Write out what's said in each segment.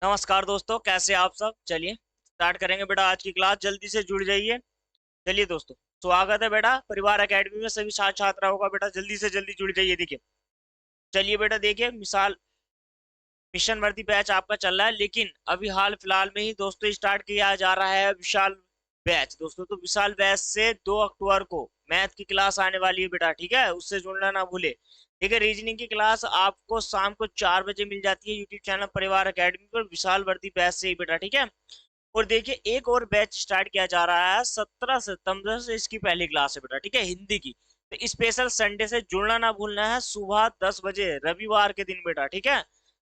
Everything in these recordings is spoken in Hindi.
नमस्कार दोस्तों, कैसे आप सब। चलिए स्टार्ट करेंगे बेटा आज की क्लास। जल्दी से जुड़ जाइए। चलिए दोस्तों, स्वागत है बेटा परिवार एकेडमी में सभी छात्र छात्राओं का। बेटा जल्दी से जल्दी जुड़ जाइए। देखिए, चलिए बेटा, देखिए मिसाल मिशन वर्दी बैच आपका चल रहा है, लेकिन अभी हाल फिलहाल में ही दोस्तों स्टार्ट किया जा रहा है विशाल बैच। दोस्तों तो विशाल बैच से 2 अक्टूबर को मैथ की क्लास आने वाली है बेटा, ठीक है, उससे जुड़ना ना भूले। देखिए, रीजनिंग की क्लास आपको शाम को 4 बजे मिल जाती है यूट्यूब चैनल परिवार एकेडमी पर, विशाल वर्दी बैच से ही बेटा, ठीक है। और देखिए, एक और बैच स्टार्ट किया जा रहा है 17 सितंबर से। इसकी पहली क्लास है बेटा, ठीक है, हिंदी की। तो स्पेशल संडे से जुड़ना ना भूलना है, सुबह 10 बजे रविवार के दिन बेटा, ठीक है।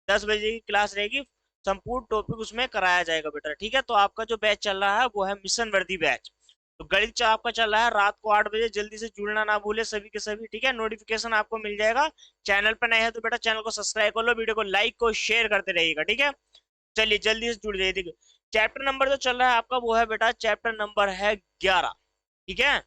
10 बजे की क्लास रहेगी, संपूर्ण टॉपिक उसमें कराया जाएगा बेटा, ठीक है। तो आपका जो बैच चल रहा है वो है मिशन वर्दी बैच। तो गणित आपका चल रहा है रात को 8 बजे। जल्दी से जुड़ना ना भूले सभी के सभी, ठीक है। नोटिफिकेशन आपको मिल जाएगा। चैनल पर नए हैं तो बेटा चैनल को सब्सक्राइब कर लो, वीडियो को लाइक को शेयर करते रहिएगा, ठीक है। चलिए जल्दी से जुड़ जाइए। देखिए, चैप्टर नंबर जो चल रहा है आपका वो है बेटा, चैप्टर नंबर है 11, ठीक है,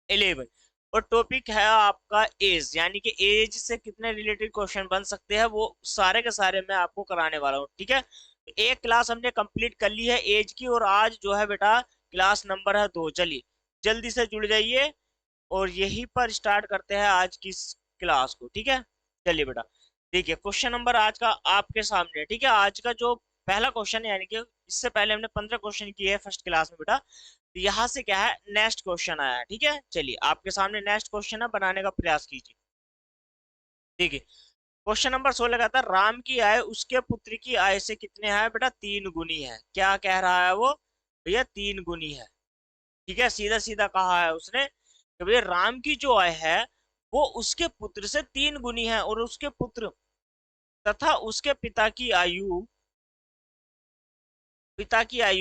11। और टॉपिक है आपका एज, यानी कि एज से कितने रिलेटेड क्वेश्चन बन सकते हैं, वो सारे के सारे मैं आपको कराने वाला हूँ, ठीक है। एक क्लास हमने कंप्लीट कर ली है एज की, और आज जो है बेटा क्लास नंबर है 2। चलिए जल्दी से जुड़ जाइए और यहीं पर स्टार्ट करते हैं आज की इस क्लास को, ठीक है। चलिए बेटा, देखिए क्वेश्चन नंबर आज का आपके सामने है, ठीक है। आज का जो पहला क्वेश्चन है, यानी कि इससे पहले हमने 15 क्वेश्चन किए हैं फर्स्ट क्लास में बेटा। तो यहाँ से क्या है, नेक्स्ट क्वेश्चन आया है, ठीक है। चलिए आपके सामने नेक्स्ट क्वेश्चन है, बनाने का प्रयास कीजिए। देखिए, क्वेश्चन नंबर 16 कहता है, राम की आय उसके पुत्र की आय से कितने है बेटा, 3 गुनी है। क्या कह रहा है वो, भैया 3 गुनी है, ठीक है। सीधा सीधा कहा है उसने कि भैया राम की जो आय है वो उसके पुत्र से 3 गुनी है, और उसके पुत्र तथा उसके पिता की आयु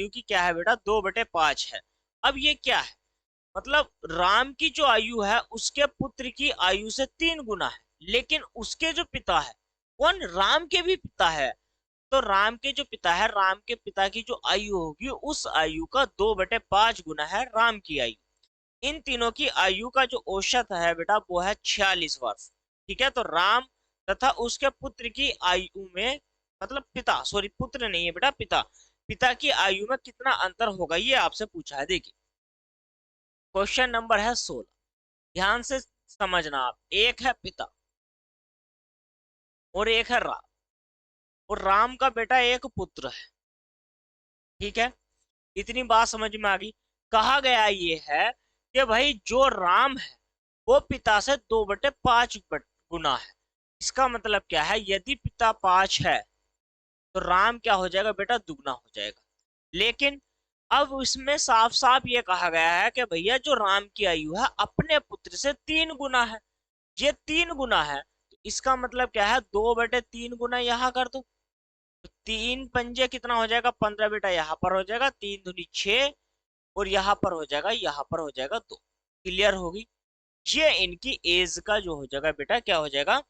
की क्या है बेटा, 2/5 है। अब ये क्या है, मतलब राम की जो आयु है उसके पुत्र की आयु से 3 गुना है, लेकिन उसके जो पिता है, कौन, राम के भी पिता है। तो राम के जो पिता है, राम के पिता की जो आयु होगी उस आयु का 2/5 गुना है राम की आयु। इन तीनों की आयु का जो औसत है बेटा वो है 46 वर्ष, ठीक है। तो राम तथा उसके पुत्र की आयु में, मतलब पिता, सॉरी पुत्र नहीं है बेटा, पिता, पिता की आयु में कितना अंतर होगा ये आपसे पूछा है। देखिए, क्वेश्चन नंबर है 16, ध्यान से समझना आप। एक है पिता और एक है राम, और राम का बेटा एक पुत्र है, ठीक है। इतनी बात समझ में आ गई। कहा गया ये है कि भाई जो राम है वो पिता से 2/5 गुना है। इसका मतलब क्या है, यदि पिता 5 है तो राम क्या हो जाएगा बेटा, दुगना हो जाएगा। लेकिन अब इसमें साफ साफ ये कहा गया है कि भैया जो राम की आयु है अपने पुत्र से 3 गुना है। ये 3 गुना है, तो इसका मतलब क्या है, 2/3 गुना यहाँ कर दो। तो 3 पंजे कितना हो जाएगा, 15 बेटा, यहाँ पर हो जाएगा 3 दूनी 6, और यहाँ पर हो जाएगा, यहाँ पर हो जाएगा 2। क्लियर होगी। ये इनकी एज का जो हो जाएगा बेटा, क्या हो जाएगा,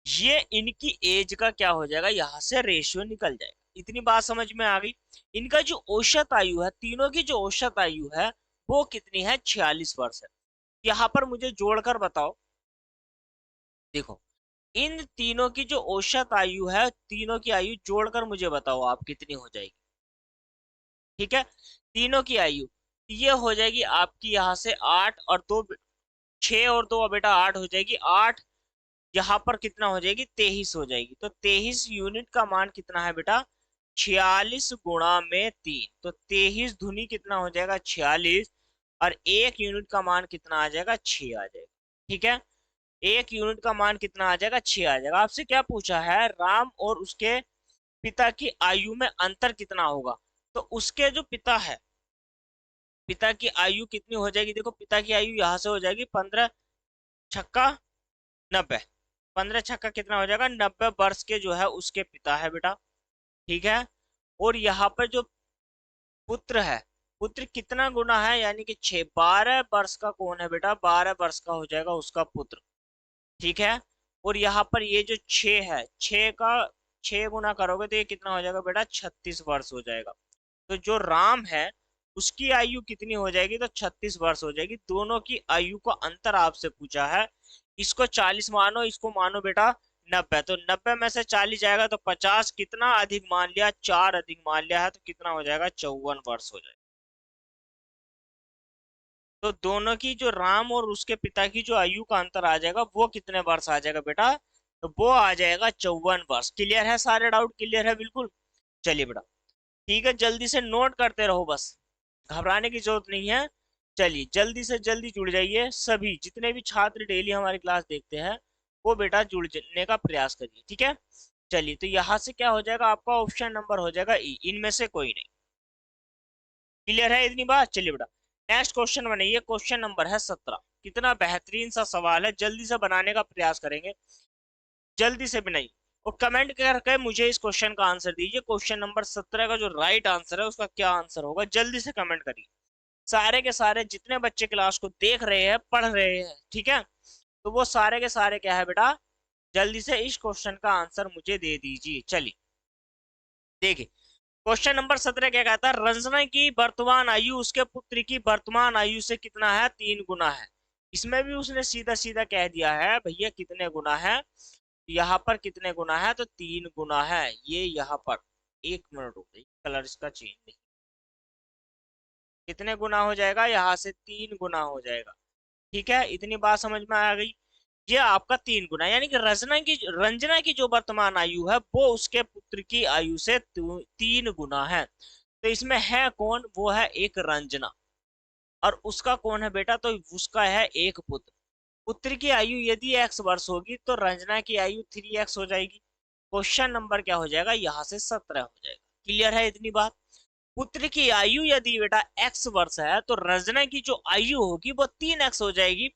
ये इनकी एज का क्या हो जाएगा, यहाँ से रेशियो निकल जाएगा। इतनी बात समझ में आ गई। इनका जो औसत आयु है, तीनों की जो औसत आयु है वो कितनी है, 46 वर्ष है। यहाँ पर मुझे जोड़कर बताओ। देखो, इन तीनों की जो औसत आयु है, तीनों की आयु जोड़कर मुझे बताओ आप कितनी हो जाएगी, ठीक है। तीनों की आयु ये हो जाएगी आपकी, यहाँ से 8 और 2, 6 और 2 बेटा 8 हो जाएगी, 8, यहाँ पर कितना हो जाएगी, 23 हो जाएगी। तो 23 यूनिट का मान कितना है बेटा, 46 गुणा में 3। तो 23 दूनी कितना हो जाएगा, 46, और 1 यूनिट का मान कितना आ जाएगा, 6 आ जाएगा, ठीक है। 1 यूनिट का मान कितना आ जाएगा, 6 आ जाएगा। आपसे क्या पूछा है, राम और उसके पिता की आयु में अंतर कितना होगा। तो उसके जो पिता है, पिता की आयु कितनी हो जाएगी, देखो पिता की आयु यहाँ से हो जाएगी 15×6 = 90। 15 छक्का कितना हो जाएगा, 90 वर्ष के जो है उसके पिता है बेटा, ठीक है। और यहाँ पर जो पुत्र है, पुत्र कितना गुना है, यानी कि 6, 12 वर्ष का कौन है बेटा, 12 वर्ष का हो जाएगा उसका पुत्र, ठीक है। और यहाँ पर ये जो 6 है, 6 का 6 गुना करोगे तो ये कितना हो जाएगा बेटा, 36 वर्ष हो जाएगा। तो जो राम है उसकी आयु कितनी हो जाएगी, तो 36 वर्ष हो जाएगी। दोनों की आयु का अंतर आपसे पूछा है। इसको 40 मानो, इसको मानो बेटा 90, तो 90 में से 40 जाएगा तो 50, कितना अधिक मान लिया, 4 अधिक मान लिया है, तो कितना हो जाएगा, 54 वर्ष हो जाएगा। तो दोनों की जो राम और उसके पिता की जो आयु का अंतर आ जाएगा वो कितने वर्ष आ जाएगा बेटा, तो वो आ जाएगा 54 वर्ष। क्लियर है, सारे डाउट क्लियर है बिल्कुल। चलिए बेटा, ठीक है, जल्दी से नोट करते रहो बस, घबराने की जरूरत नहीं है। चलिए जल्दी से जल्दी जुड़ जाइए, सभी जितने भी छात्र डेली हमारी क्लास देखते हैं वो बेटा जुड़ने का प्रयास करिए, ठीक है। चलिए, तो यहाँ से क्या हो जाएगा, आपका ऑप्शन नंबर हो जाएगा ई, इनमें से कोई नहीं। क्लियर है इतनी बात। चलिए बेटा, नेक्स्ट क्वेश्चन बनाइए, क्वेश्चन नंबर है 17। कितना बेहतरीन सा सवाल है, जल्दी से बनाने का प्रयास करेंगे, जल्दी से बनाइए और कमेंट करके मुझे इस क्वेश्चन का आंसर दीजिए। क्वेश्चन नंबर 17 का जो राइट आंसर है उसका क्या आंसर होगा, जल्दी से कमेंट करिए। सारे के सारे जितने बच्चे क्लास को देख रहे हैं, पढ़ रहे हैं, ठीक है, तो वो सारे के सारे क्या है बेटा, जल्दी से इस क्वेश्चन का आंसर मुझे दे दीजिए। चलिए देखिए, क्वेश्चन नंबर 17 क्या कहता है, रंजना की वर्तमान आयु उसके पुत्र की वर्तमान आयु से कितना है, 3 गुना है। इसमें भी उसने सीधा सीधा कह दिया है भैया कितने गुना है, यहाँ पर कितने गुना है, तो 3 गुना है। ये यहाँ पर, एक मिनट रुक जाइए, कलर इसका चेंज नहीं, कितने गुना हो जाएगा, यहाँ से 3 गुना हो जाएगा। ठीक है, इतनी बात समझ में आ गई। ये आपका 3 गुना, यानी कि रंजना की जो वर्तमान आयु है वो उसके पुत्र की आयु से 3 गुना है। तो इसमें है कौन, वो है एक रंजना, और उसका कौन है बेटा, तो उसका है एक पुत्र। पुत्र की आयु यदि x वर्ष होगी तो रंजना की आयु 3x हो जाएगी। क्वेश्चन नंबर क्या हो जाएगा, यहाँ से 17 हो जाएगा। क्लियर है इतनी बात। पुत्र की आयु यदि बेटा x वर्ष है तो रंजना की जो आयु होगी वो 3x हो जाएगी।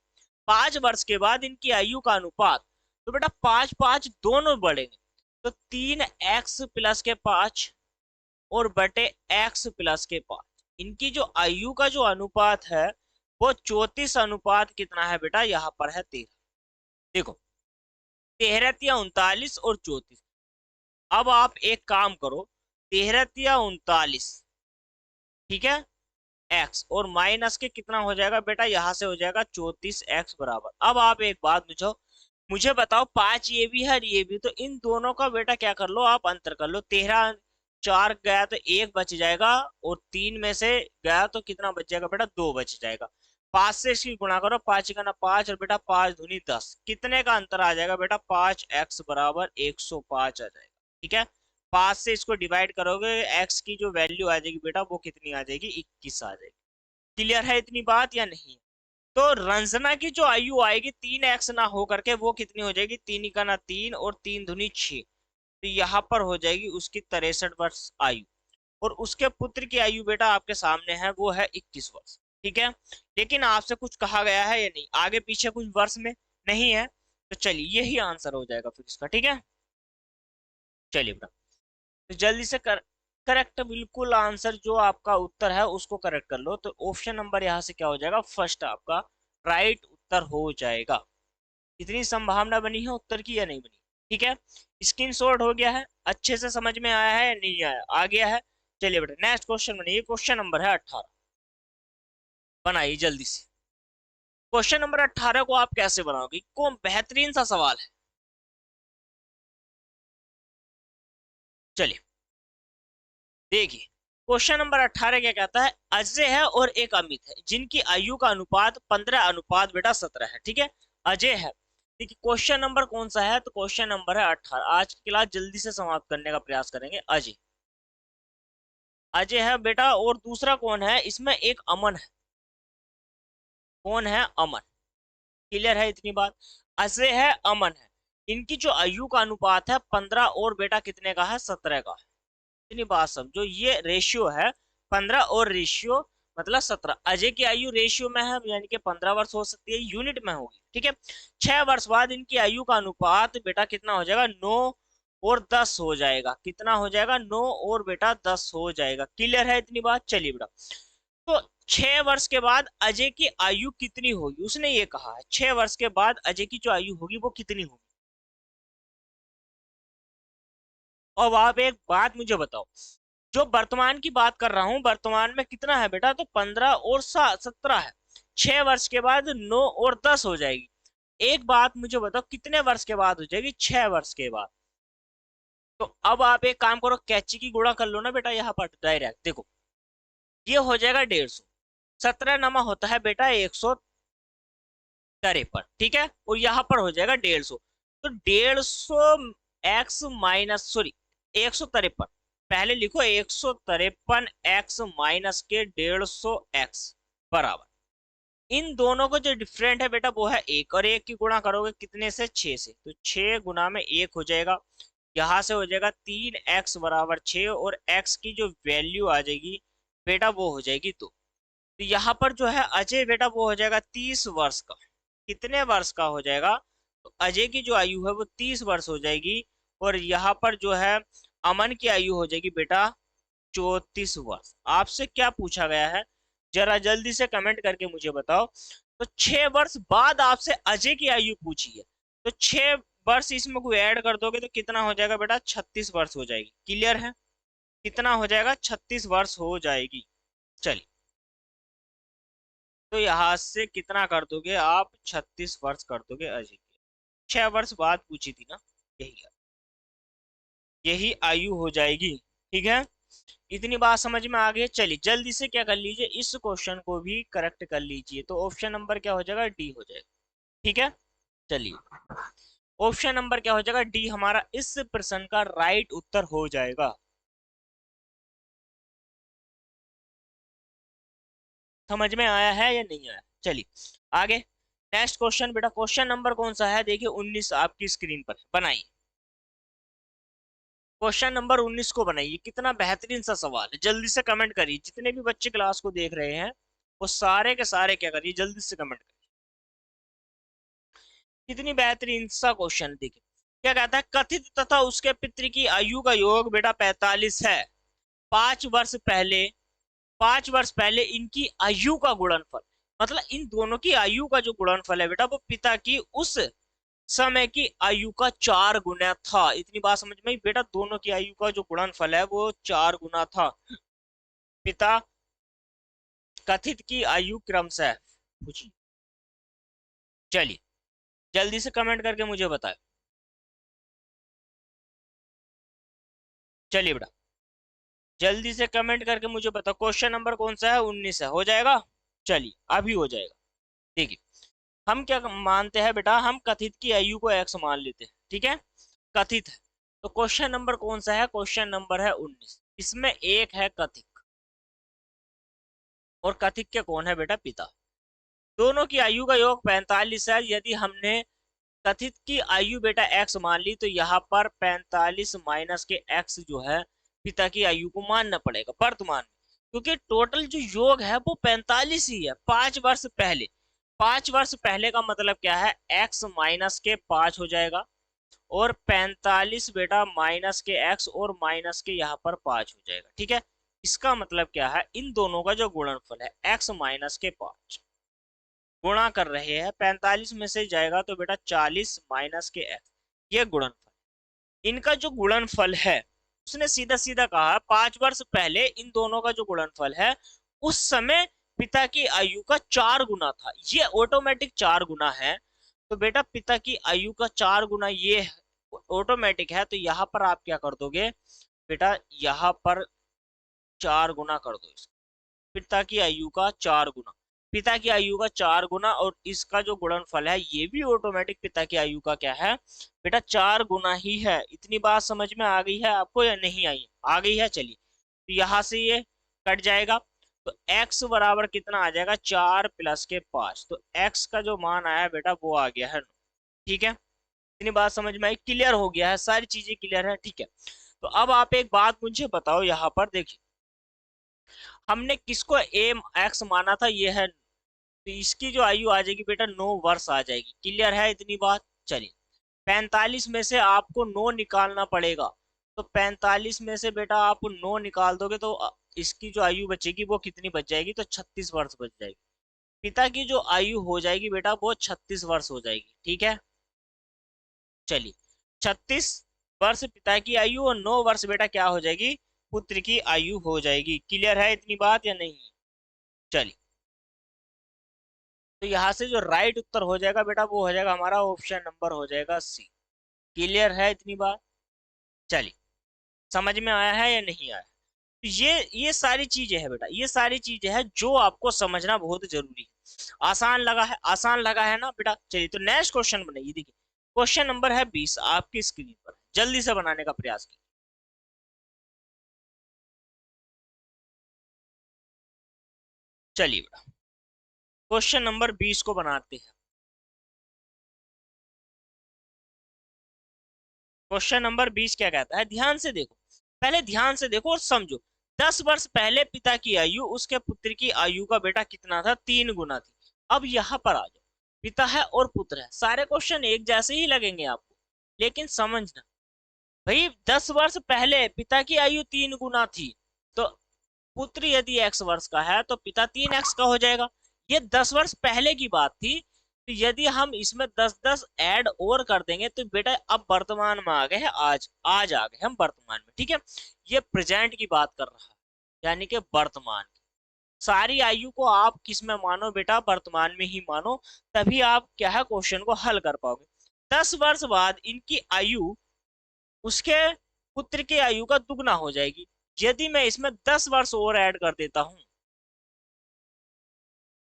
5 वर्ष के बाद इनकी आयु का अनुपात, तो बेटा 5 5 दोनों बढ़ेंगे, तो 3x+5 और बटे x+5, इनकी जो आयु का जो अनुपात है वो 34 अनुपात कितना है बेटा, यहाँ पर है 13। देखो 13 या 39 और 34। अब आप एक काम करो, 13 या 39, ठीक है, x और माइनस के कितना हो जाएगा बेटा, यहाँ से हो जाएगा 34x बराबर। अब आप एक बात पूछो, मुझे बताओ 5 ये भी है और ये भी, तो इन दोनों का बेटा क्या कर लो, आप अंतर कर लो। 13 4 गया तो 1 बच जाएगा, और 3 में से गया तो कितना बच जाएगा बेटा, 2 बच जाएगा। 5 से इसकी गुणा करो, 5 का ना 5, और बेटा 5 दूनी 10, कितने का अंतर आ जाएगा बेटा, 5x बराबर 105 आ जाएगा। ठीक है, 5 से इसको डिवाइड करोगे, x की जो वैल्यू आ जाएगी बेटा वो कितनी आ जाएगी, 21 आ जाएगी। क्लियर है इतनी बात या नहीं। तो रंजना की जो आयु आएगी 3x ना हो करके वो कितनी हो जाएगी, 3 का ना 3 और 3 दूनी 6, तो यहाँ पर हो जाएगी उसकी 63 वर्ष आयु। और उसके पुत्र की आयु बेटा आपके सामने है, वो है 21 वर्ष। ठीक है, लेकिन आपसे कुछ कहा गया है या नहीं, आगे पीछे कुछ वर्ष में नहीं है, तो चलिए यही आंसर हो जाएगा फिर इसका। ठीक है, चलिए बेटा, तो जल्दी से करेक्ट बिल्कुल आंसर जो आपका उत्तर है उसको करेक्ट कर लो। तो ऑप्शन नंबर यहाँ से क्या हो जाएगा, फर्स्ट आपका राइट उत्तर हो जाएगा। इतनी संभावना बनी है उत्तर की या नहीं बनी। ठीक है, स्क्रीनशॉट हो गया है, अच्छे से समझ में आया है या नहीं आया, आ गया है। चलिए बेटा नेक्स्ट क्वेश्चन बनाइए, क्वेश्चन नंबर है 18, बनाइए जल्दी से। क्वेश्चन नंबर 18 को आप कैसे बनाओगे, कौन बेहतरीन सा सवाल है। चलिए देखिए, क्वेश्चन नंबर 18 क्या कहता है, अजय है और एक अमित है जिनकी आयु का अनुपात 15 अनुपात बेटा 17 है। ठीक है, अजय है। देखिए क्वेश्चन नंबर कौन सा है, तो क्वेश्चन नंबर है 18। आज की क्लास जल्दी से समाप्त करने का प्रयास करेंगे। अजय, अजय है बेटा, और दूसरा कौन है, इसमें एक अमन है। कौन है, अमन। क्लियर है इतनी बात। अजय है, अमन है, इनकी जो आयु का अनुपात है 15 और बेटा कितने का है, 17 का है। इतनी बात समझो, ये रेशियो है 15 और रेशियो मतलब 17। अजय की आयु रेशियो में है, यानी कि 15 वर्ष हो सकती है, यूनिट में होगी। ठीक है, 6 वर्ष बाद इनकी आयु का अनुपात बेटा कितना हो जाएगा, 9 और 10 हो जाएगा। कितना हो जाएगा, 9 और बेटा 10 हो जाएगा। क्लियर है इतनी बात। चलिए बेटा, तो 6 वर्ष के बाद अजय की आयु कितनी होगी, उसने ये कहा है 6 वर्ष के बाद अजय की जो आयु होगी वो कितनी होगी। अब आप एक बात मुझे बताओ, जो वर्तमान की बात कर रहा हूं, वर्तमान में कितना है बेटा, तो 15 और 17 है। 6 वर्ष के बाद 9 और 10 हो जाएगी। एक बात मुझे बताओ, कितने वर्ष के बाद हो जाएगी? 6 वर्ष के बाद। तो अब आप एक काम करो, कैची की गुणा कर लो ना बेटा, यहाँ पर डायरेक्ट देखो, ये हो जाएगा 150। 17 नमा होता है बेटा 153, ठीक है, और यहाँ पर हो जाएगा 150। तो 150 x - पहले लिखो 153 x - बराबर, इन दोनों को जो डिफरेंट है बेटा वो है 1, और 1 की गुणा करोगे कितने से? 6 से, तो 6 गुना में 1 हो जाएगा, यहाँ से हो जाएगा 3x बराबर 6, और x की जो वैल्यू आ जाएगी बेटा वो हो जाएगी 2। तो यहाँ पर जो है अजय बेटा वो हो जाएगा 30 वर्ष का। कितने वर्ष का हो जाएगा? तो अजय की जो आयु है वो 30 वर्ष हो जाएगी, और यहाँ पर जो है अमन की आयु हो जाएगी बेटा 34 वर्ष। आपसे क्या पूछा गया है, जरा जल्दी से कमेंट करके मुझे बताओ। तो 6 वर्ष बाद आपसे अजय की आयु पूछी है, तो 6 वर्ष इसमें कोई ऐड कर दोगे तो कितना हो जाएगा बेटा? 36 वर्ष हो जाएगी। क्लियर है? कितना हो जाएगा? 36 वर्ष हो जाएगी। चलिए, तो यहां से कितना कर दोगे आप? 36 वर्ष कर दोगे अजय की। 6 वर्ष बाद पूछी थी ना, यही यही आयु हो जाएगी। ठीक है, इतनी बात समझ में आ गई। चलिए जल्दी से क्या कर लीजिए, इस क्वेश्चन को भी करेक्ट कर लीजिए। तो ऑप्शन नंबर क्या हो जाएगा? डी हो जाएगा। ठीक है, चलिए ऑप्शन नंबर क्या हो जाएगा? डी हमारा इस प्रश्न का राइट उत्तर हो जाएगा। समझ में आया है या नहीं आया? चलिए आगे, नेक्स्ट क्वेश्चन बेटा। क्वेश्चन नंबर कौन सा है? देखिए 19 आपकी स्क्रीन पर बनाइए। क्वेश्चन नंबर 19 को बनाइए। कितना बेहतरीन सा सवाल है, जल्दी से कमेंट करिए। जितने भी बच्चे क्लास को देख रहे हैं वो सारे के सारे क्या करिए, जल्दी से कमेंट करिए। कितनी बेहतरीन सा क्वेश्चन, देखिए क्या कहता है। कथित तथा उसके पितृ की आयु का योग बेटा 45 है। 5 वर्ष पहले, 5 वर्ष पहले इनकी आयु का गुणनफल, मतलब इन दोनों की आयु का जो गुणनफल है बेटा वो पिता की उस समय की आयु का 4 गुना था। इतनी बात समझ में आई बेटा? दोनों की आयु का जो गुणनफल है वो 4 गुना था। पिता कथित की आयु क्रमशः पूछिए। चलिए जल्दी से कमेंट करके मुझे बताए। चलिए बेटा जल्दी से कमेंट करके मुझे बताओ, क्वेश्चन नंबर कौन सा है? 19 है। हो जाएगा? चलिए अभी हो जाएगा। देखिए हम क्या मानते हैं बेटा, हम कथित की आयु को x मान लेते हैं। ठीक है, कथित है, तो क्वेश्चन नंबर कौन सा है? क्वेश्चन नंबर है 19। इसमें एक है कथित, और कथित के कौन है बेटा? पिता। दोनों की आयु का योग 45 है। यदि हमने कथित की आयु बेटा x मान ली, तो यहाँ पर 45 माइनस के x जो है पिता की आयु को मानना पड़ेगा वर्तमान में, क्योंकि टोटल जो योग है वो 45 ही है। 5 वर्ष पहले, 5 वर्ष पहले का मतलब क्या है? x माइनस के 5 हो जाएगा, और 45 बेटा माइनस के x और माइनस के यहाँ पर 5 हो जाएगा। ठीक है, इसका मतलब क्या है? इन दोनों का जो गुणनफल है x माइनस के 5 गुणा कर रहे हैं, 45 में से जाएगा तो बेटा 40 माइनस के x, ये गुणनफल। इनका जो गुणनफल है उसने सीधा सीधा कहा 5 वर्ष पहले इन दोनों का जो गुणनफल है उस समय पिता की आयु का 4 गुना था। ये ऑटोमेटिक 4 गुना है, तो बेटा पिता की आयु का 4 गुना ये ऑटोमेटिक है। तो यहाँ पर आप क्या कर दोगे बेटा? यहाँ पर 4 गुना कर दो इसका, पिता की आयु का 4 गुना, पिता की आयु का 4 गुना, और इसका जो गुणनफल है ये भी ऑटोमेटिक पिता की आयु का क्या है बेटा? 4 गुना ही है। इतनी बात समझ में आ गई है आपको या नहीं आई? आ गई है। चलिए तो यहाँ से ये कट जाएगा, तो x बराबर कितना आ जाएगा? 4 प्लस के 5। तो x का जो मान आया बेटा वो आ गया है 9। ठीक है, इतनी बात समझ में आई? क्लियर हो गया है? सारी चीजें क्लियर है? ठीक है, तो अब आप एक बात मुझे बताओ, यहाँ पर देखिए हमने किसको एम एक्स माना था? ये है, तो इसकी जो आयु आ जाएगी बेटा 9 वर्ष आ जाएगी। क्लियर है इतनी बात? चलिए 45 में से आपको 9 निकालना पड़ेगा, तो 45 में से बेटा आप 9 निकाल दोगे तो इसकी जो आयु बचेगी वो कितनी बच जाएगी? तो 36 वर्ष बच जाएगी। पिता की जो आयु हो जाएगी बेटा वो 36 वर्ष हो जाएगी। ठीक है, चलिए 36 वर्ष पिता की आयु और 9 वर्ष बेटा क्या हो जाएगी? पुत्र की आयु हो जाएगी। क्लियर है इतनी बात या नहीं? चलिए तो यहाँ से जो राइट उत्तर हो जाएगा बेटा वो हो जाएगा हमारा ऑप्शन नंबर हो जाएगा सी। क्लियर है इतनी बात? चलिए, समझ में आया है या नहीं आया? तो ये सारी चीजें हैं बेटा, ये सारी चीजें हैं जो आपको समझना बहुत जरूरी है। आसान लगा है? आसान लगा है ना बेटा? चलिए तो नेक्स्ट क्वेश्चन बनाइए। देखिए क्वेश्चन नंबर है 20 आपकी स्क्रीन पर, जल्दी से बनाने का प्रयास कीजिए। चलिए बेटा क्वेश्चन नंबर 20 को बनाते हैं। क्वेश्चन नंबर 20 क्या कहता है, ध्यान से देखो, पहले ध्यान से देखो और समझो। 10 वर्ष पहले पिता की आयु उसके पुत्र की आयु का बेटा कितना था? 3 गुना थी। अब यहाँ पर आ जाओ, पिता है और पुत्र है, सारे क्वेश्चन एक जैसे ही लगेंगे आपको, लेकिन समझना भाई, 10 वर्ष पहले पिता की आयु 3 गुना थी, तो पुत्र यदि x वर्ष का है तो पिता 3x का हो जाएगा। ये 10 वर्ष पहले की बात थी, तो यदि हम इसमें 10-10 ऐड और कर देंगे तो बेटा अब वर्तमान में आ गए हैं, आज आज आ गए हम वर्तमान में। ठीक है, ये प्रेजेंट की बात कर रहा है, यानी कि वर्तमान की। सारी आयु को आप किस में मानो बेटा? वर्तमान में ही मानो, तभी आप क्या है क्वेश्चन को हल कर पाओगे। 10 वर्ष बाद इनकी आयु उसके पुत्र की आयु का दुगना हो जाएगी। यदि मैं इसमें 10 वर्ष और ऐड कर देता हूं,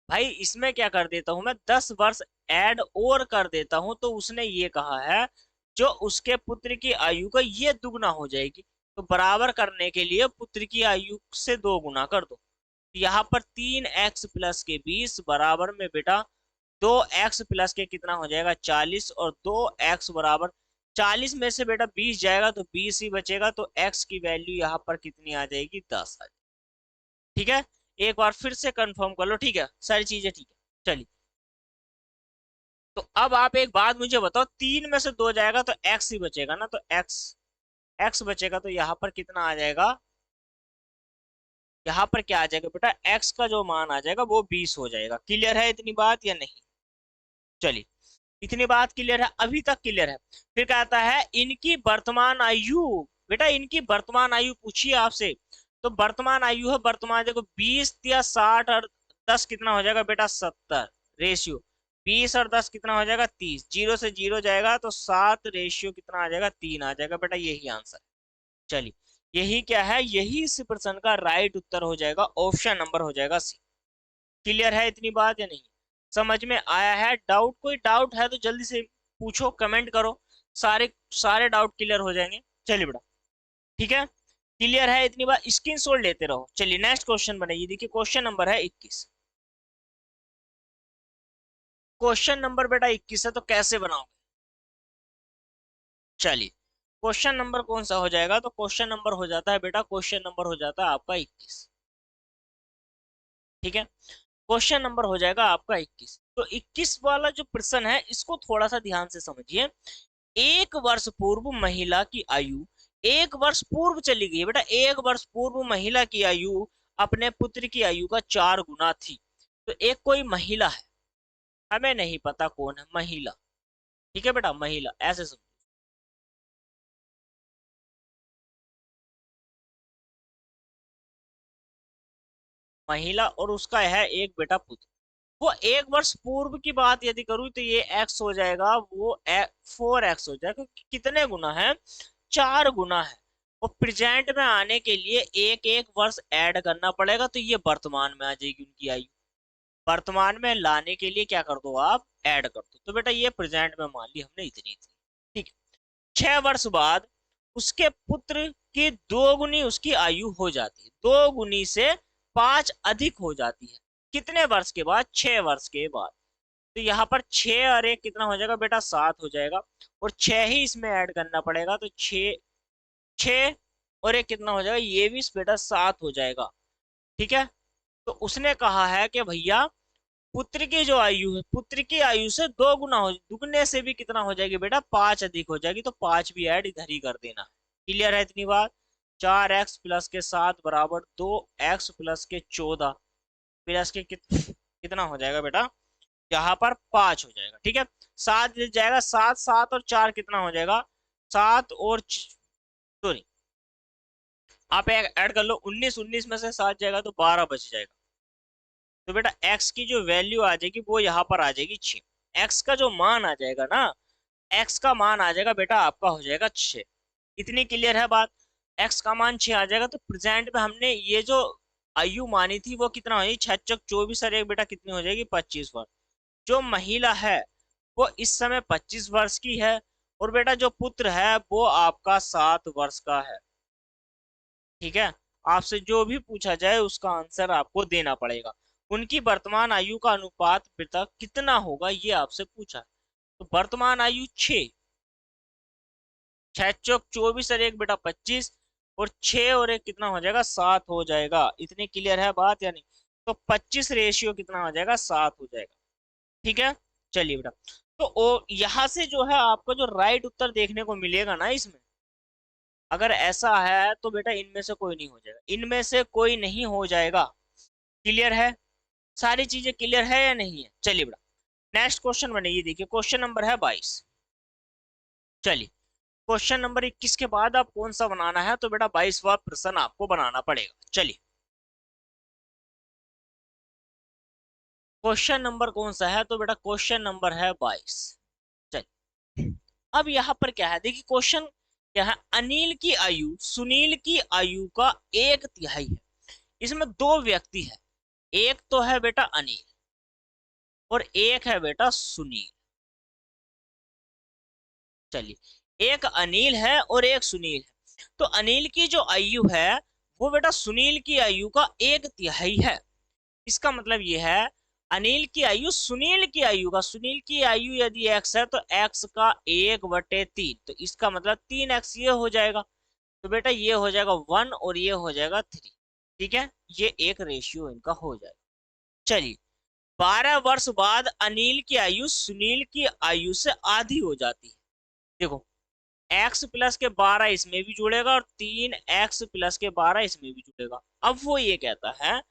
भाई इसमें क्या कर देता हूं मैं, 10 वर्ष ऐड और कर देता हूं, तो उसने ये कहा है जो उसके पुत्र की आयु का ये दुगना हो जाएगी। तो बराबर करने के लिए पुत्र की आयु से 2 गुना कर दो। यहाँ पर 3x+20 बराबर में बेटा 2x+ के कितना हो जाएगा? 40, और 2x बराबर 40 में से बेटा 20 जाएगा तो 20 ही बचेगा, तो x की वैल्यू यहाँ पर कितनी आ जाएगी? 10 आ जाएगी। ठीक है, एक बार फिर से कंफर्म कर लो। ठीक है, सारी चीजें ठीक है। चलिए, तो अब आप एक बात मुझे बताओ, 3 में से 2 जाएगा तो x ही बचेगा ना, तो x बचेगा, तो यहाँ पर कितना आ जाएगा? यहाँ पर क्या आ जाएगा बेटा? x का जो मान आ जाएगा वो 20 हो जाएगा। क्लियर है इतनी बात या नहीं? चलिए, इतनी बात क्लियर है, अभी तक क्लियर है। फिर कहता है इनकी वर्तमान आयु, बेटा इनकी वर्तमान आयु पूछिए आपसे, तो वर्तमान आयु है, वर्तमान देखो 20 या 60 और 10 कितना हो जाएगा बेटा? 70 रेशियो। 20 और 10 कितना हो जाएगा? 30। 0 से 0 जाएगा तो 7 रेशियो कितना आ जाएगा? 3 आ जाएगा बेटा, यही आंसर। चलिए, यही क्या है, यही इस प्रश्न का राइट उत्तर हो जाएगा, ऑप्शन नंबर हो जाएगा सी। क्लियर है इतनी बात या नहीं? समझ में आया है? डाउट, कोई डाउट है तो जल्दी से पूछो, कमेंट करो, सारे सारे डाउट क्लियर हो जाएंगे। चलिए बेटा, ठीक है, क्लियर है इतनी बात, स्क्रीनशॉट लेते रहो। चलिए नेक्स्ट क्वेश्चन बनाइए। देखिए क्वेश्चन नंबर है 21। क्वेश्चन नंबर बेटा 21 है, तो कैसे बनाओगे? चलिए, क्वेश्चन नंबर कौन सा हो जाएगा? तो क्वेश्चन नंबर हो जाता है बेटा, क्वेश्चन नंबर हो जाता है आपका 21। ठीक है, क्वेश्चन नंबर हो जाएगा आपका 21। तो 21 वाला जो प्रश्न है इसको थोड़ा सा ध्यान से समझिए। 1 वर्ष पूर्व महिला की आयु 1 वर्ष पूर्व चली गई है बेटा, 1 वर्ष पूर्व महिला की आयु अपने पुत्र की आयु का 4 गुना थी। तो एक कोई महिला है, हमें नहीं पता कौन है, महिला। ठीक है बेटा, महिला ऐसे समझो, महिला और उसका है एक बेटा पुत्र। वो 1 वर्ष पूर्व की बात यदि करूँ तो ये x हो जाएगा, वो 4x हो जाएगा, क्योंकि कितने गुना है? 4 गुना है। और प्रेजेंट में आने के लिए एक एक वर्ष ऐड करना पड़ेगा, तो ये वर्तमान में आ जाएगी उनकी आयु। वर्तमान में लाने के लिए क्या कर दो आप? ऐड कर दो। तो बेटा ये प्रेजेंट में मान ली हमने इतनी थी। ठीक है, 6 वर्ष बाद उसके पुत्र की 2 गुनी उसकी आयु हो जाती है, 2 गुनी से 5 अधिक हो जाती है। कितने वर्ष के बाद? 6 वर्ष के बाद। तो यहाँ पर 6 और 1 कितना हो जाएगा बेटा? 7 हो जाएगा, और 6 ही इसमें ऐड करना पड़ेगा, तो 6 6 और 1 कितना हो जाएगा? ये भी बेटा 7 हो जाएगा। ठीक है, तो उसने कहा है कि भैया पुत्र की जो आयु है, पुत्र की आयु से 2 गुना हो, दुगने से भी कितना हो जाएगी बेटा? 5 अधिक हो जाएगी, तो 5 भी ऐड इधर ही कर देना। क्लियर है इतनी बात? 4x+7 बराबर 2x+14 प्लस के कितना हो जाएगा बेटा? यहाँ पर 5 हो जाएगा। ठीक है, 7 जाएगा, 7 7 और 4 कितना हो जाएगा? 7 और सॉरी, आप ऐड कर लो, 19 19 में से 7 जाएगा तो 12 बच जाएगा। तो बेटा x की जो वैल्यू आ जाएगी वो यहाँ पर आ जाएगी 6। x का जो मान आ जाएगा ना, x का मान आ जाएगा बेटा आपका हो जाएगा 6। इतनी क्लियर है बात। x का मान 6 आ जाएगा तो प्रेजेंट में हमने ये जो आयु मानी थी वो कितना होगी, 6 चौक 24 और एक बेटा कितनी हो जाएगी 25 वर्ष। जो महिला है वो इस समय 25 वर्ष की है, और बेटा जो पुत्र है वो आपका 7 वर्ष का है। ठीक है, आपसे जो भी पूछा जाए उसका आंसर आपको देना पड़ेगा। उनकी वर्तमान आयु का अनुपात बेटा कितना होगा ये आपसे पूछा है। तो वर्तमान आयु 6, 6 चौक 24 और एक बेटा 25, और 6 और एक कितना हो जाएगा 7 हो जाएगा। इतनी क्लियर है बात या नहीं? तो 25 रेशियो कितना हो जाएगा 7 हो जाएगा। ठीक है, चलिए बेटा। तो यहाँ से जो है आपको जो राइट उत्तर देखने को मिलेगा ना इसमें, अगर ऐसा है तो बेटा इनमें से कोई नहीं हो जाएगा, इनमें से कोई नहीं हो जाएगा। क्लियर है? सारी चीजें क्लियर है या नहीं है? चलिए बेटा नेक्स्ट क्वेश्चन बनाइए। देखिए क्वेश्चन नंबर है 22। चलिए क्वेश्चन नंबर 21 के बाद आप कौन सा बनाना है, तो बेटा 22वां प्रश्न आपको बनाना पड़ेगा। चलिए क्वेश्चन नंबर कौन सा है, तो बेटा क्वेश्चन नंबर है 22। चलिए अब यहाँ पर क्या है, देखिए क्वेश्चन क्या है, अनिल की आयु सुनील की आयु का 1/3 है। इसमें दो व्यक्ति है, एक तो है बेटा अनिल और एक है बेटा सुनील। चलिए एक अनिल है और एक सुनील है। तो अनिल की जो आयु है वो बेटा सुनील की आयु का 1/3 है। इसका मतलब ये है अनिल की आयु सुनील की आयु का, सुनील की आयु यदि x है तो x का 1/3, तो इसका मतलब 3x ये हो जाएगा। तो बेटा ये हो जाएगा 1 और ये हो जाएगा 3। ठीक है, ये एक रेशियो इनका हो जाएगा। चलिए 12 वर्ष बाद अनिल की आयु सुनील की आयु से आधी हो जाती है। देखो x प्लस के 12 इसमें भी जुड़ेगा और 3x प्लस के 12 इसमें भी जुड़ेगा। अब वो ये कहता है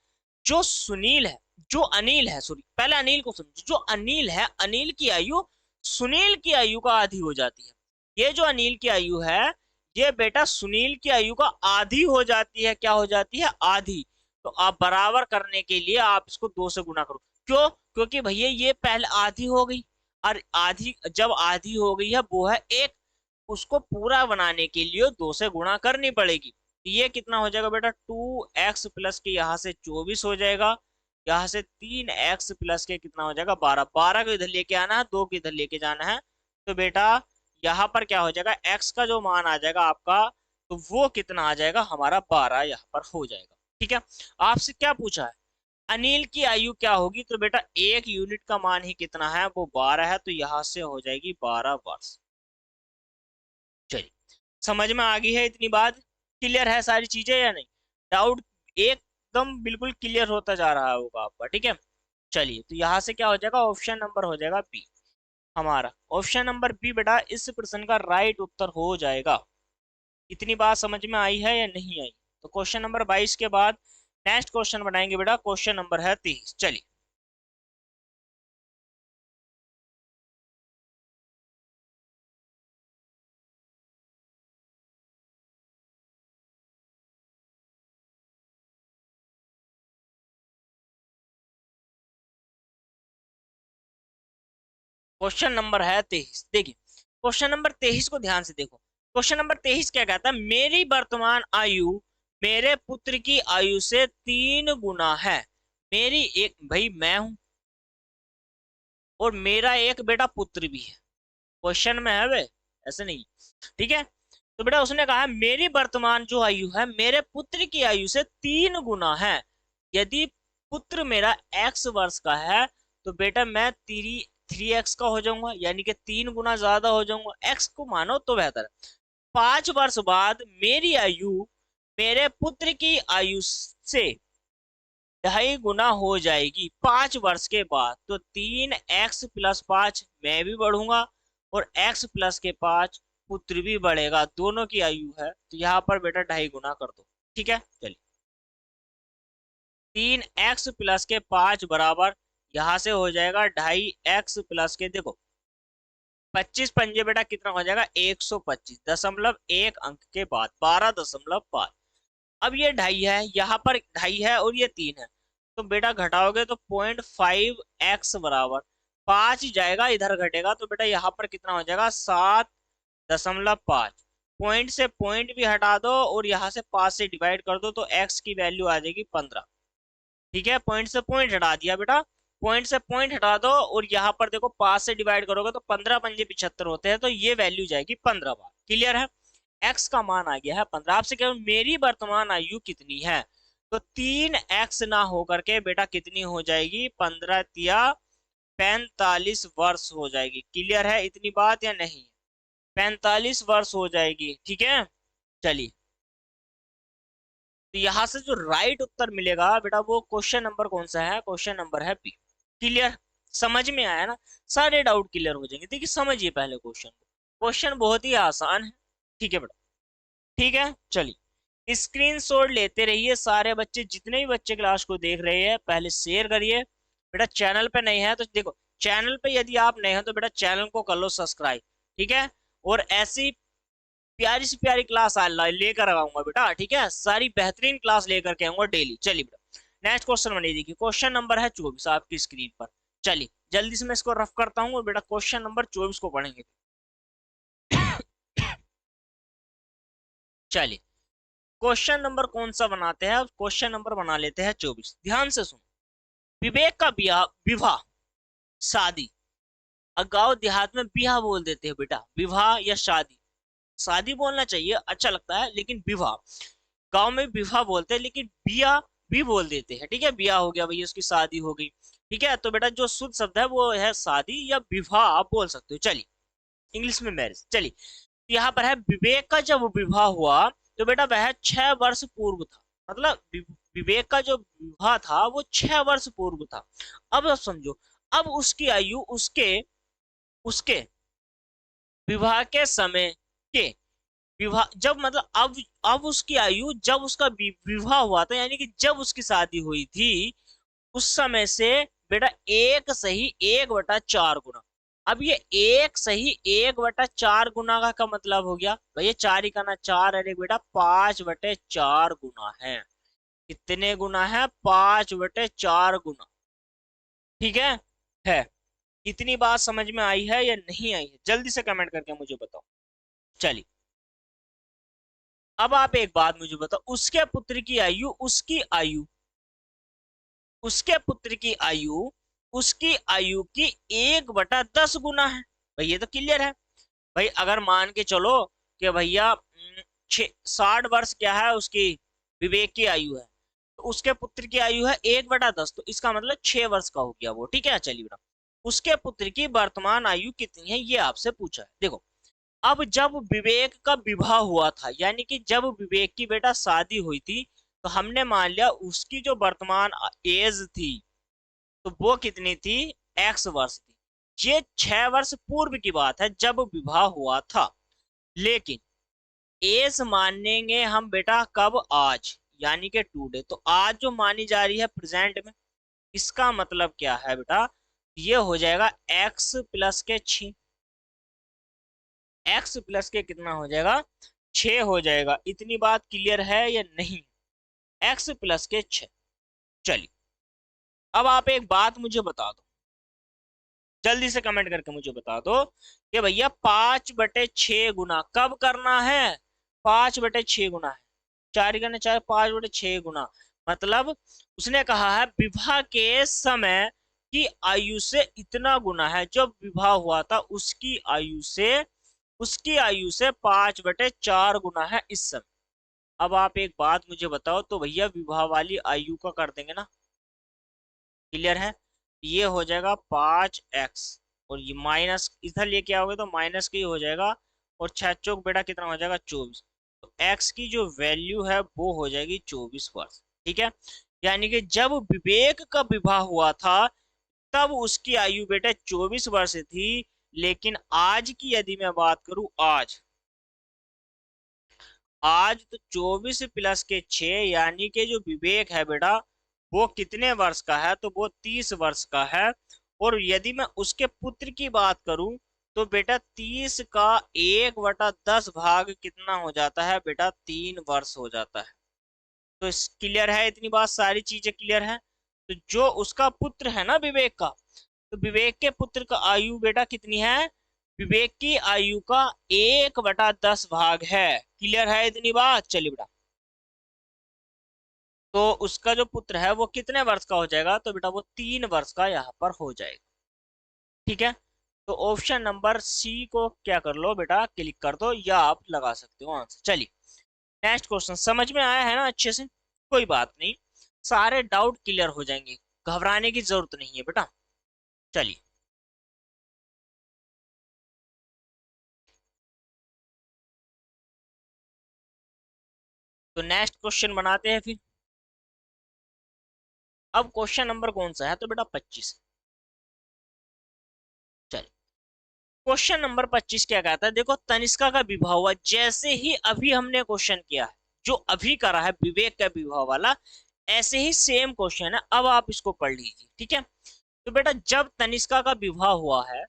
जो सुनील है, जो अनिल है, सॉरी पहले अनिल को समझो, जो अनिल है अनिल की आयु सुनील की आयु का आधी हो जाती है। ये जो अनिल की आयु है ये बेटा सुनील की आयु का आधी हो जाती है। क्या हो जाती है? आधी। तो आप बराबर करने के लिए आप इसको 2 से गुना करो। क्यों? क्योंकि भैया ये पहले आधी हो गई, और आधी जब आधी हो गई है वो है 1, उसको पूरा बनाने के लिए 2 से गुणा करनी पड़ेगी। तो ये कितना हो जाएगा बेटा 2x प्लस के यहाँ से 24 हो जाएगा, यहाँ से 3x प्लस के कितना हो जाएगा 12, 12 को इधर लेके आना है, 2 को इधर लेके जाना है। तो बेटा यहाँ पर क्या हो जाएगा, x का जो मान आ जाएगा आपका, तो वो कितना आ जाएगा हमारा 12 यहाँ पर हो जाएगा। ठीक है, आपसे क्या पूछा है अनिल की आयु क्या होगी, तो बेटा 1 यूनिट का मान ही कितना है वो 12 है, तो यहाँ से हो जाएगी 12 वर्ष। चलिए समझ में आ गई है इतनी बात? क्लियर है सारी चीजें या नहीं? डाउट एकदम बिल्कुल क्लियर होता जा रहा होगा आपका। ठीक है, चलिए तो यहाँ से क्या हो जाएगा, ऑप्शन नंबर हो जाएगा बी हमारा। ऑप्शन नंबर बी बेटा इस प्रश्न का राइट उत्तर हो जाएगा। इतनी बात समझ में आई है या नहीं आई? तो क्वेश्चन नंबर 22 के बाद नेक्स्ट क्वेश्चन बनाएंगे बेटा, क्वेश्चन नंबर है 23। चलिए क्वेश्चन नंबर है 23। देखिए क्वेश्चन नंबर 23 को ध्यान से देखो। क्वेश्चन नंबर 23 क्या कहता है, मेरी वर्तमान आयु मेरे पुत्र की आयु से 3 गुना है। मेरी एक भाई मैं हूं और मेरा एक बेटा पुत्र भी है। क्वेश्चन में है वे, ऐसे नहीं। ठीक है, तो बेटा उसने कहा मेरी वर्तमान जो आयु है मेरे पुत्र की आयु से 3 गुना है। यदि पुत्र मेरा x वर्ष का है तो बेटा मैं 3x का हो जाऊंगा, यानी कि 3 गुना ज्यादा हो जाऊंगा। x को मानो तो बेहतर है। 5 वर्ष बाद मेरी आयु मेरे पुत्र की आयु से 2.5 गुना हो जाएगी 5 वर्ष के बाद। तो 3x+5 मैं भी बढ़ूंगा और x+5 पुत्र भी बढ़ेगा, दोनों की आयु है। तो यहाँ पर बेटा 2.5 गुना कर दो। ठीक है, चलिए 3x+5 बराबर यहाँ से हो जाएगा 2.5x+ के, देखो 25 पंजे बेटा कितना हो जाएगा 125, 0.1 अंक के बाद 12.5। अब ये 2.5 है, यहाँ पर 2.5 है और ये 3 है, तो बेटा घटाओगे तो 0.5x बराबर 5 ही जाएगा, इधर घटेगा तो बेटा यहाँ पर कितना हो जाएगा 7.5। पॉइंट से पॉइंट भी हटा दो और यहाँ से 5 से डिवाइड कर दो तो x की वैल्यू आ जाएगी 15। ठीक है, पॉइंट से पॉइंट हटा दिया बेटा, पॉइंट से पॉइंट हटा दो और यहाँ पर देखो 5 से डिवाइड करोगे तो 15 पंजे 75 होते हैं, तो ये वैल्यू जाएगी 15 बार। क्लियर है, x का मान आ गया है 15। आपसे केवल मेरी वर्तमान आयु कितनी है, तो 3x ना होकर के बेटा कितनी हो जाएगी 15 या 45 वर्ष हो जाएगी। क्लियर है इतनी बात या नहीं, 45 वर्ष हो जाएगी। ठीक है, चलिए तो यहां से जो राइट उत्तर मिलेगा बेटा वो क्वेश्चन नंबर कौन सा है, क्वेश्चन नंबर है बी। क्लियर, समझ में आया ना, सारे डाउट क्लियर हो जाएंगे। देखिए समझिए पहले क्वेश्चन को, क्वेश्चन बहुत ही आसान है। ठीक है बेटा, ठीक है चलिए स्क्रीनशॉट लेते रहिए सारे बच्चे, जितने भी बच्चे क्लास को देख रहे हैं पहले शेयर करिए। बेटा चैनल पे नहीं है तो देखो, चैनल पे यदि आप नए हैं तो बेटा चैनल को कर लो सब्सक्राइब। ठीक है, और ऐसी प्यारी सी प्यारी क्लास लेकर आऊंगा बेटा। ठीक है, सारी बेहतरीन क्लास लेकर के आऊंगा डेली। चलिए बेटा नेक्स्ट क्वेश्चन बनिए, देखिए क्वेश्चन नंबर है 24 आपकी स्क्रीन पर। चलिए जल्दी से मैं इसको रफ करता हूँ और बेटा क्वेश्चन नंबर 24 को पढ़ेंगे। चलिए क्वेश्चन नंबर कौन सा बनाते हैं, क्वेश्चन नंबर बना लेते हैं 24। ध्यान से सुनो, विवेक का विवाह शादी, गांव देहात में बियाह बोल देते हैं बेटा, विवाह या शादी, शादी बोलना चाहिए अच्छा लगता है लेकिन विवाह, गांव में विवाह बोलते हैं लेकिन बिया भी बोल देते हैं। ठीक है, बिया हो गया भैया, उसकी शादी हो गई। ठीक है, तो बेटा जो शुद्ध शब्द है वो है शादी या विवाह आप बोल सकते हो। चलिए इंग्लिश में मैरिज। चलिए यहाँ पर है विवेक का जब विवाह हुआ तो बेटा वह 6 वर्ष पूर्व था, मतलब विवेक का जो विवाह था वो 6 वर्ष पूर्व था। अब समझो, अब उसकी आयु उसके उसके विवाह के समय के विवाह जब, मतलब अब उसकी आयु जब उसका विवाह हुआ था, यानी कि जब उसकी शादी हुई थी उस समय से बेटा 1/4 गुना। अब ये 1/4 गुना का मतलब हो गया भैया 4 ही का ना 4, अरे बेटा 5/4 गुना है। कितने गुना है, 5/4 गुना। ठीक है इतनी बात समझ में आई है या नहीं आई है, जल्दी से कमेंट करके मुझे बताओ। चलिए अब आप एक बात मुझे बताओ, उसके पुत्र की आयु उसके पुत्र की आयु उसकी आयु की 1/10 गुना है। भाई ये तो क्लियर है। भाई अगर मान के चलो कि भैया 60 वर्ष क्या है उसकी विवेक की आयु है, तो उसके पुत्र की आयु है 1/10, तो इसका मतलब 6 वर्ष का हो गया वो। ठीक है, चलिए बेटा उसके पुत्र की वर्तमान आयु कितनी है ये आपसे पूछा है। देखो अब जब विवेक का विवाह हुआ था, यानी कि जब विवेक की बेटा शादी हुई थी, तो हमने मान लिया उसकी जो वर्तमान एज थी तो वो कितनी थी, x वर्ष थी। ये 6 वर्ष पूर्व की बात है जब विवाह हुआ था, लेकिन एज मानेंगे हम बेटा कब, आज, यानी कि टुडे। तो आज जो मानी जा रही है प्रेजेंट में, इसका मतलब क्या है बेटा, ये हो जाएगा x+6। कितना हो जाएगा, 6 हो जाएगा। इतनी बात क्लियर है या नहीं, x+6। चलिए अब आप एक बात मुझे बता दो, जल्दी से कमेंट करके मुझे बता दो कि भैया 5/6 गुना कब करना है, 5/6 गुना है। 4×4 5/6 गुना, मतलब उसने कहा है विवाह के समय की आयु से इतना गुना है, जब विवाह हुआ था उसकी आयु से 5/4 गुना है इस समय। अब आप एक बात मुझे बताओ, तो भैया विवाह वाली आयु का कर देंगे ना, क्लियर है, ये हो जाएगा 5x और ये माइनस इधर लेके आओगे तो माइनस का ही हो जाएगा, और 6 चौक बेटा कितना हो जाएगा 24। तो x की जो वैल्यू है वो हो जाएगी 24 वर्ष। ठीक है, यानी कि जब विवेक का विवाह हुआ था तब उसकी आयु बेटा 24 वर्ष थी, लेकिन आज की यदि मैं बात करूं, आज तो 24+6 यानी कि जो विवेक है बेटा वो कितने वर्ष का है, तो वो 30 वर्ष का है। और यदि मैं उसके पुत्र की बात करूं तो बेटा 30 का 1/10 भाग कितना हो जाता है बेटा, 3 वर्ष हो जाता है। तो क्लियर है इतनी बात, सारी चीजें क्लियर है। तो जो उसका पुत्र है ना विवेक का, तो विवेक के पुत्र का आयु बेटा कितनी है, विवेक की आयु का 1/10 भाग है। क्लियर है इतनी बात? चलिए बेटा, तो उसका जो पुत्र है वो कितने वर्ष का हो जाएगा, तो बेटा वो 3 वर्ष का यहाँ पर हो जाएगा। ठीक है, तो ऑप्शन नंबर सी को क्या कर लो बेटा, क्लिक कर दो, या आप लगा सकते हो आंसर। चलिए नेक्स्ट क्वेश्चन, समझ में आया है ना अच्छे से? कोई बात नहीं, सारे डाउट क्लियर हो जाएंगे, घबराने की जरूरत नहीं है बेटा। चलिए, तो नेक्स्ट क्वेश्चन बनाते हैं फिर। अब क्वेश्चन नंबर कौन सा है, तो बेटा 25। चलिए, क्वेश्चन नंबर 25 क्या कहता है, देखो तनिष्का का विवाह हुआ, जैसे ही अभी हमने क्वेश्चन किया है, जो अभी करा है विवेक का विवाह वाला, ऐसे ही सेम क्वेश्चन है। अब आप इसको पढ़ लीजिए। ठीक है, तो बेटा जब तनिष्का का विवाह हुआ है,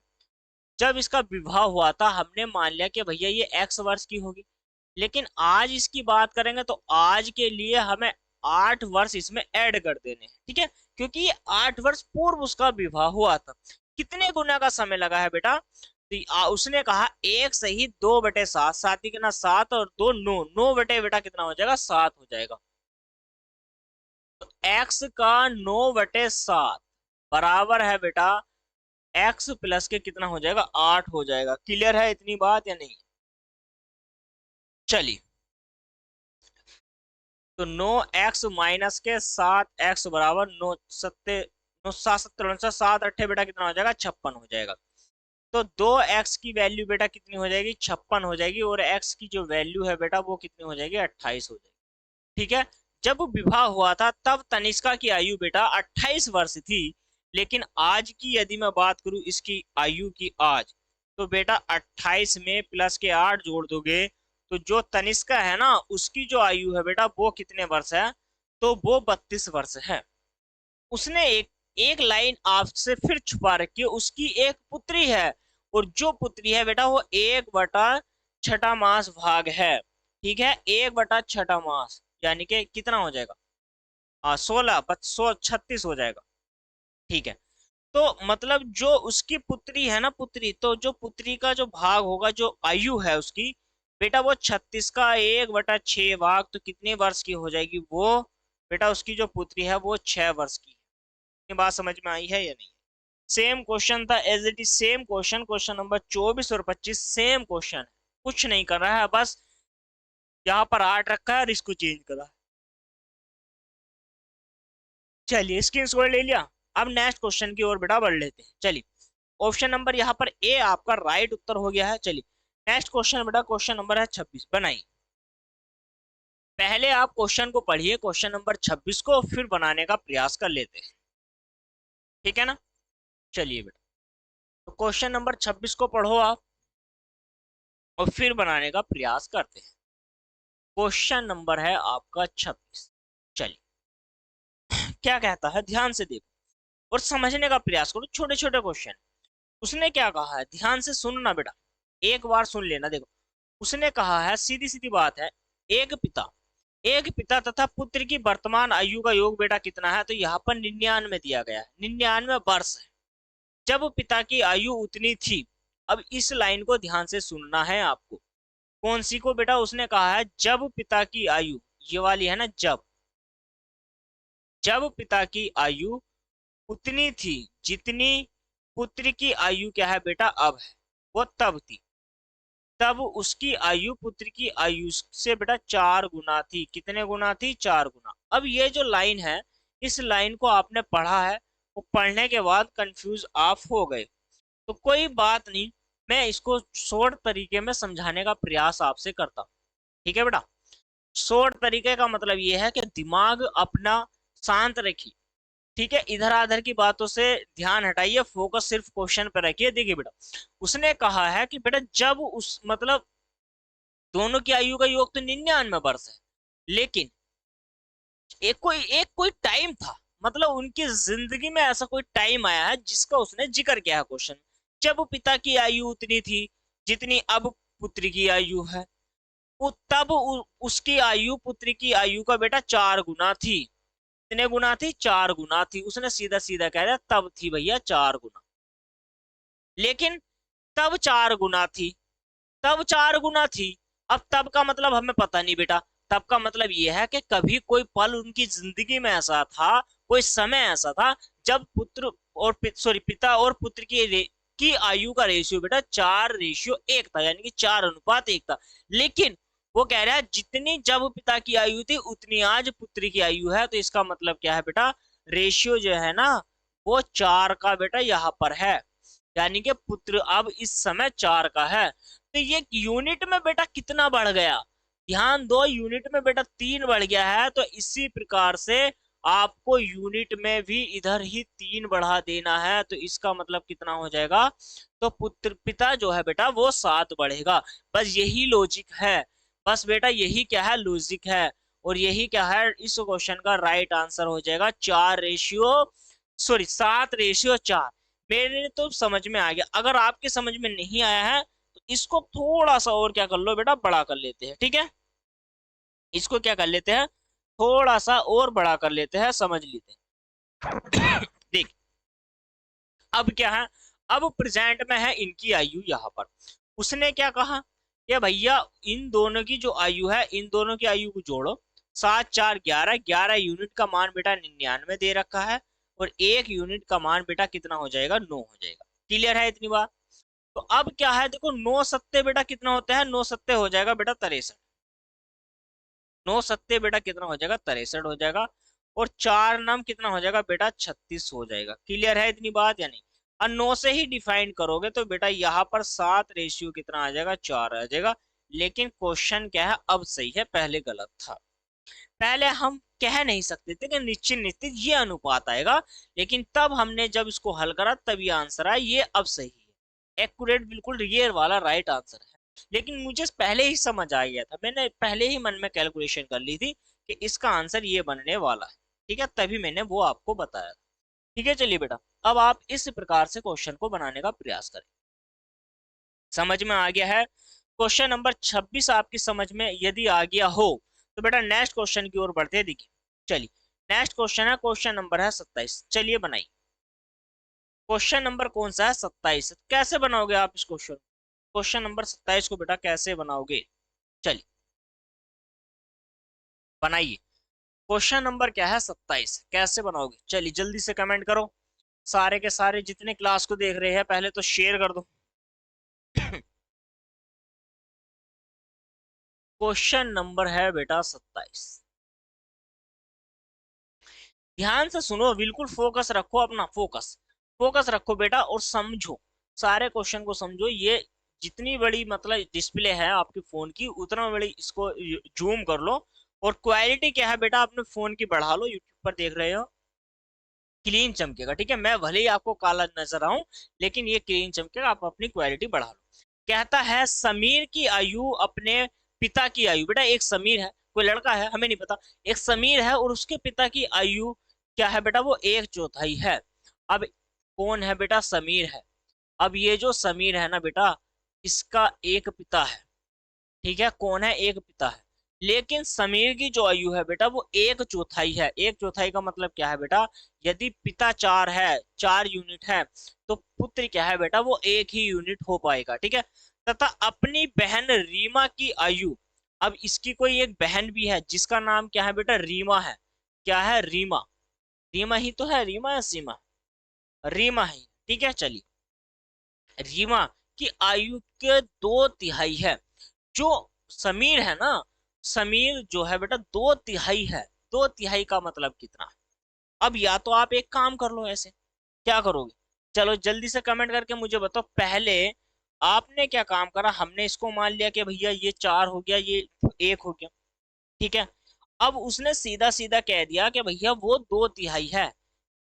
जब इसका विवाह हुआ था, हमने मान लिया कि भैया ये एक्स वर्ष की होगी, लेकिन आज इसकी बात करेंगे तो आज के लिए हमें 8 वर्ष इसमें ऐड कर देने हैं। ठीक है, क्योंकि ये 8 वर्ष पूर्व उसका विवाह हुआ था। कितने गुना का समय लगा है बेटा, तो उसने कहा 1 सही 2/7, सात ही कितना 7 और 2 9, 9 बेटा कितना हो जाएगा, 7 हो जाएगा। तो x का 9/7 बराबर है बेटा x प्लस के कितना हो जाएगा, 8 हो जाएगा। क्लियर है इतनी बात या नहीं? चलिए, तो 9x - के 7x बराबर 9 7 बेटा कितना हो जाएगा, 56 हो जाएगा। तो 2x की वैल्यू बेटा कितनी हो जाएगी, 56 हो जाएगी, और x की जो वैल्यू है बेटा वो कितनी हो जाएगी, 28 हो जाएगी। ठीक है, जब विवाह हुआ था तब तनिष्का की आयु बेटा 28 वर्ष थी, लेकिन आज की यदि मैं बात करूं इसकी आयु की आज, तो बेटा 28 में प्लस के 8 जोड़ दोगे, तो जो तनिष्का है ना उसकी जो आयु है बेटा वो कितने वर्ष है, तो वो 32 वर्ष है। उसने एक एक लाइन आपसे फिर छुपा रखी है, उसकी एक पुत्री है, और जो पुत्री है बेटा वो 1/6 मास भाग है। ठीक है, 1/6 मास, यानी कि कितना हो जाएगा, 16 36 हो जाएगा। ठीक है, तो मतलब जो उसकी पुत्री है ना, पुत्री, तो जो पुत्री का जो भाग होगा, जो आयु है उसकी बेटा, वो 36 का 1/6 भाग, तो कितने वर्ष की हो जाएगी वो, बेटा उसकी जो पुत्री है वो 6 वर्ष की है। ये बात समझ में आई है या नहीं? सेम क्वेश्चन था, as it is same question, question number 24 और 25 सेम क्वेश्चन है, कुछ नहीं कर रहा है, बस यहाँ पर 8 रखा है और इसको चेंज करा है। चलिए स्क्रीनशॉट ले लिया। अब नेक्स्ट क्वेश्चन की ओर बेटा बढ़ लेते हैं। चलिए, ऑप्शन नंबर यहाँ पर ए आपका राइट उत्तर हो गया है। चलिए नेक्स्ट क्वेश्चन बेटा, क्वेश्चन नंबर है 26, बनाइए। पहले आप क्वेश्चन को पढ़िए, क्वेश्चन नंबर 26 को, फिर बनाने का प्रयास कर लेते हैं। ठीक है ना? चलिए बेटा, तो क्वेश्चन नंबर 26 को पढ़ो आप, और फिर बनाने का प्रयास करते हैं। क्वेश्चन नंबर है आपका 26। चलिए, क्या कहता है ध्यान से देखो और समझने का प्रयास करो, छोटे छोटे क्वेश्चन। उसने क्या कहा है, ध्यान से सुनना बेटा, एक बार सुन लेना। देखो उसने कहा है, सीधी सीधी बात है, एक पिता एक पिता तथा पुत्र की वर्तमान आयु का योग बेटा कितना है, तो यहाँ पर 99 दिया गया है, 99 वर्ष है। जब पिता की आयु उतनी थी, अब इस लाइन को ध्यान से सुनना है आपको। कौन सी को बेटा, उसने कहा है जब पिता की आयु, ये वाली है ना, जब जब पिता की आयु उतनी थी जितनी पुत्र की आयु क्या है बेटा अब है, वो तब थी, तब उसकी आयु पुत्र की आयु से बेटा 4 गुना थी। कितने गुना थी, 4 गुना। अब ये जो लाइन है, इस लाइन को आपने पढ़ा है, वो पढ़ने के बाद कंफ्यूज आप हो गए, तो कोई बात नहीं, मैं इसको शॉर्ट तरीके में समझाने का प्रयास आपसे करता हूँ। ठीक है बेटा, शॉर्ट तरीके का मतलब ये है कि दिमाग अपना शांत रखिए। ठीक है, इधर आधर की बातों से ध्यान हटाइए, फोकस सिर्फ क्वेश्चन पर रखिए। देखिए बेटा, उसने कहा है कि बेटा जब उस मतलब दोनों की आयु का योग तो 99 वर्ष है, लेकिन एक कोई टाइम था, मतलब उनकी जिंदगी में ऐसा कोई टाइम आया है जिसका उसने जिक्र किया है क्वेश्चन, जब पिता की आयु उतनी थी जितनी अब पुत्री की आयु है, वो तब उसकी आयु पुत्री की आयु का बेटा 4 गुना थी। कितने गुना थी? 4 गुना थी। उसने सीधा सीधा कह दिया तब थी भैया 4 गुना। लेकिन तब 4 गुना थी, तब 4 गुना थी। अब तब का मतलब हमें पता नहीं बेटा। तब का मतलब यह है कि कभी कोई पल उनकी जिंदगी में ऐसा था, कोई समय ऐसा था जब पुत्र और सॉरी पिता और पुत्र की आयु का रेशियो बेटा 4:1 था, यानी कि 4:1 था। लेकिन वो कह रहा है जितनी जब पिता की आयु थी उतनी आज पुत्र की आयु है। तो इसका मतलब क्या है बेटा? रेशियो जो है ना वो 4 का बेटा यहाँ पर है, यानी कि पुत्र अब इस समय 4 का है। तो ये यूनिट में बेटा कितना बढ़ गया? ध्यान दो, यूनिट में बेटा 3 बढ़ गया है। तो इसी प्रकार से आपको यूनिट में भी इधर ही 3 बढ़ा देना है। तो इसका मतलब कितना हो जाएगा? तो पुत्र पिता जो है बेटा वो 7 बढ़ेगा। बस यही लॉजिक है, बस बेटा यही क्या है? लॉजिक है। और यही क्या है? इस क्वेश्चन का राइट आंसर हो जाएगा 7:4। मेरे तो समझ में आ गया। अगर आपके समझ में नहीं आया है तो इसको थोड़ा सा और क्या कर लो बेटा? बड़ा कर लेते हैं, ठीक है? इसको क्या कर लेते हैं? थोड़ा सा और बड़ा कर लेते हैं, समझ लेते हैं। देख, अब क्या है? अब प्रेजेंट में है इनकी आयु यहाँ पर। उसने क्या कहा कि भैया इन दोनों की जो आयु है, इन दोनों की आयु को जोड़ो। 7 4 11, 11 यूनिट का मान बेटा 99 दे रखा है। और 1 यूनिट का मान बेटा कितना हो जाएगा? 9 हो जाएगा। क्लियर है इतनी बात? तो अब क्या है, देखो 9 सत्ते बेटा कितना होता है? 9 सत्ते हो जाएगा बेटा 63। 9 सत्ते बेटा कितना हो जाएगा? 63 हो जाएगा। और 4 नाम कितना हो जाएगा बेटा? 36 हो जाएगा। क्लियर है इतनी बात या नहीं? और 9 से ही डिफाइन करोगे तो बेटा यहाँ पर 7 रेशियो कितना आ जाएगा? 4 आ जाएगा। लेकिन क्वेश्चन क्या है? अब सही है, पहले गलत था। पहले हम कह नहीं सकते थे कि निश्चित निश्चित ये अनुपात आएगा, लेकिन तब हमने जब इसको हल करा तब ये आंसर आया। ये अब सही है, एक्यूरेट, बिल्कुल ये वाला राइट आंसर है। लेकिन मुझे पहले ही समझ आ गया था, मैंने पहले ही मन में कैलकुलेशन कर ली थी कि इसका आंसर ये बनने वाला है। ठीक है, तभी मैंने वो आपको बताया। ठीक है, चलिए बेटा, अब आप इस प्रकार से क्वेश्चन को बनाने का प्रयास करें। समझ में आ गया है? क्वेश्चन नंबर 26 आपकी समझ में यदि आ गया हो तो बेटा नेक्स्ट क्वेश्चन की ओर बढ़ते हैं। देखिए, चलिए, नेक्स्ट क्वेश्चन है, क्वेश्चन नंबर है 27। चलिए बनाइए। क्वेश्चन नंबर कौन सा है? 27। कैसे बनाओगे आप इस क्वेश्चन? क्वेश्चन नंबर 27 को बेटा कैसे बनाओगे? चलिए बनाइए। क्वेश्चन नंबर क्या है? 27। कैसे बनाओगे? चलिए जल्दी से कमेंट करो। सारे के सारे जितने क्लास को देख रहे हैं पहले तो शेयर कर दो। क्वेश्चन नंबर है बेटा 27। ध्यान से सुनो, बिल्कुल फोकस रखो, अपना फोकस फोकस रखो बेटा और समझो, सारे क्वेश्चन को समझो। ये जितनी बड़ी मतलब डिस्प्ले है आपके फोन की उतना बड़ी इसको जूम कर लो। और क्वालिटी क्या है बेटा? अपने फोन की बढ़ा लो, यूट्यूब पर देख रहे हो क्लीन चमकेगा। ठीक है, मैं भले ही आपको काला नजर आऊं लेकिन ये क्लीन चमकेगा। आप अपनी क्वालिटी बढ़ा लो। कहता है समीर की आयु अपने पिता की आयु, बेटा एक समीर है, कोई लड़का है हमें नहीं पता, एक समीर है और उसके पिता की आयु क्या है बेटा? वो 1/4 है। अब कौन है बेटा? समीर है। अब ये जो समीर है ना बेटा, इसका एक पिता है। ठीक है, कौन है? एक पिता है। लेकिन समीर की जो आयु है बेटा वो 1/4 है। 1/4 का मतलब क्या है बेटा? यदि पिता 4 है, 4 यूनिट है, तो पुत्र क्या है बेटा? वो 1 ही यूनिट हो पाएगा। ठीक है, तथा अपनी बहन रीमा की आयु, अब इसकी कोई एक बहन भी है जिसका नाम क्या है बेटा? रीमा है। क्या है? रीमा। रीमा ही तो है, रीमा या सीमा? रीमा ही। ठीक है, चलिए, रीमा की आयु के 2/3 है। जो समीर है ना, समीर जो है बेटा 2/3 है। 2/3 का मतलब कितना? अब या तो आप एक काम कर लो, ऐसे क्या करोगे? चलो जल्दी से कमेंट करके मुझे बताओ। पहले आपने क्या काम करा? हमने इसको मान लिया कि भैया ये 4 हो गया, ये 1 हो गया। ठीक है, अब उसने सीधा सीधा कह दिया कि भैया वो 2/3 है।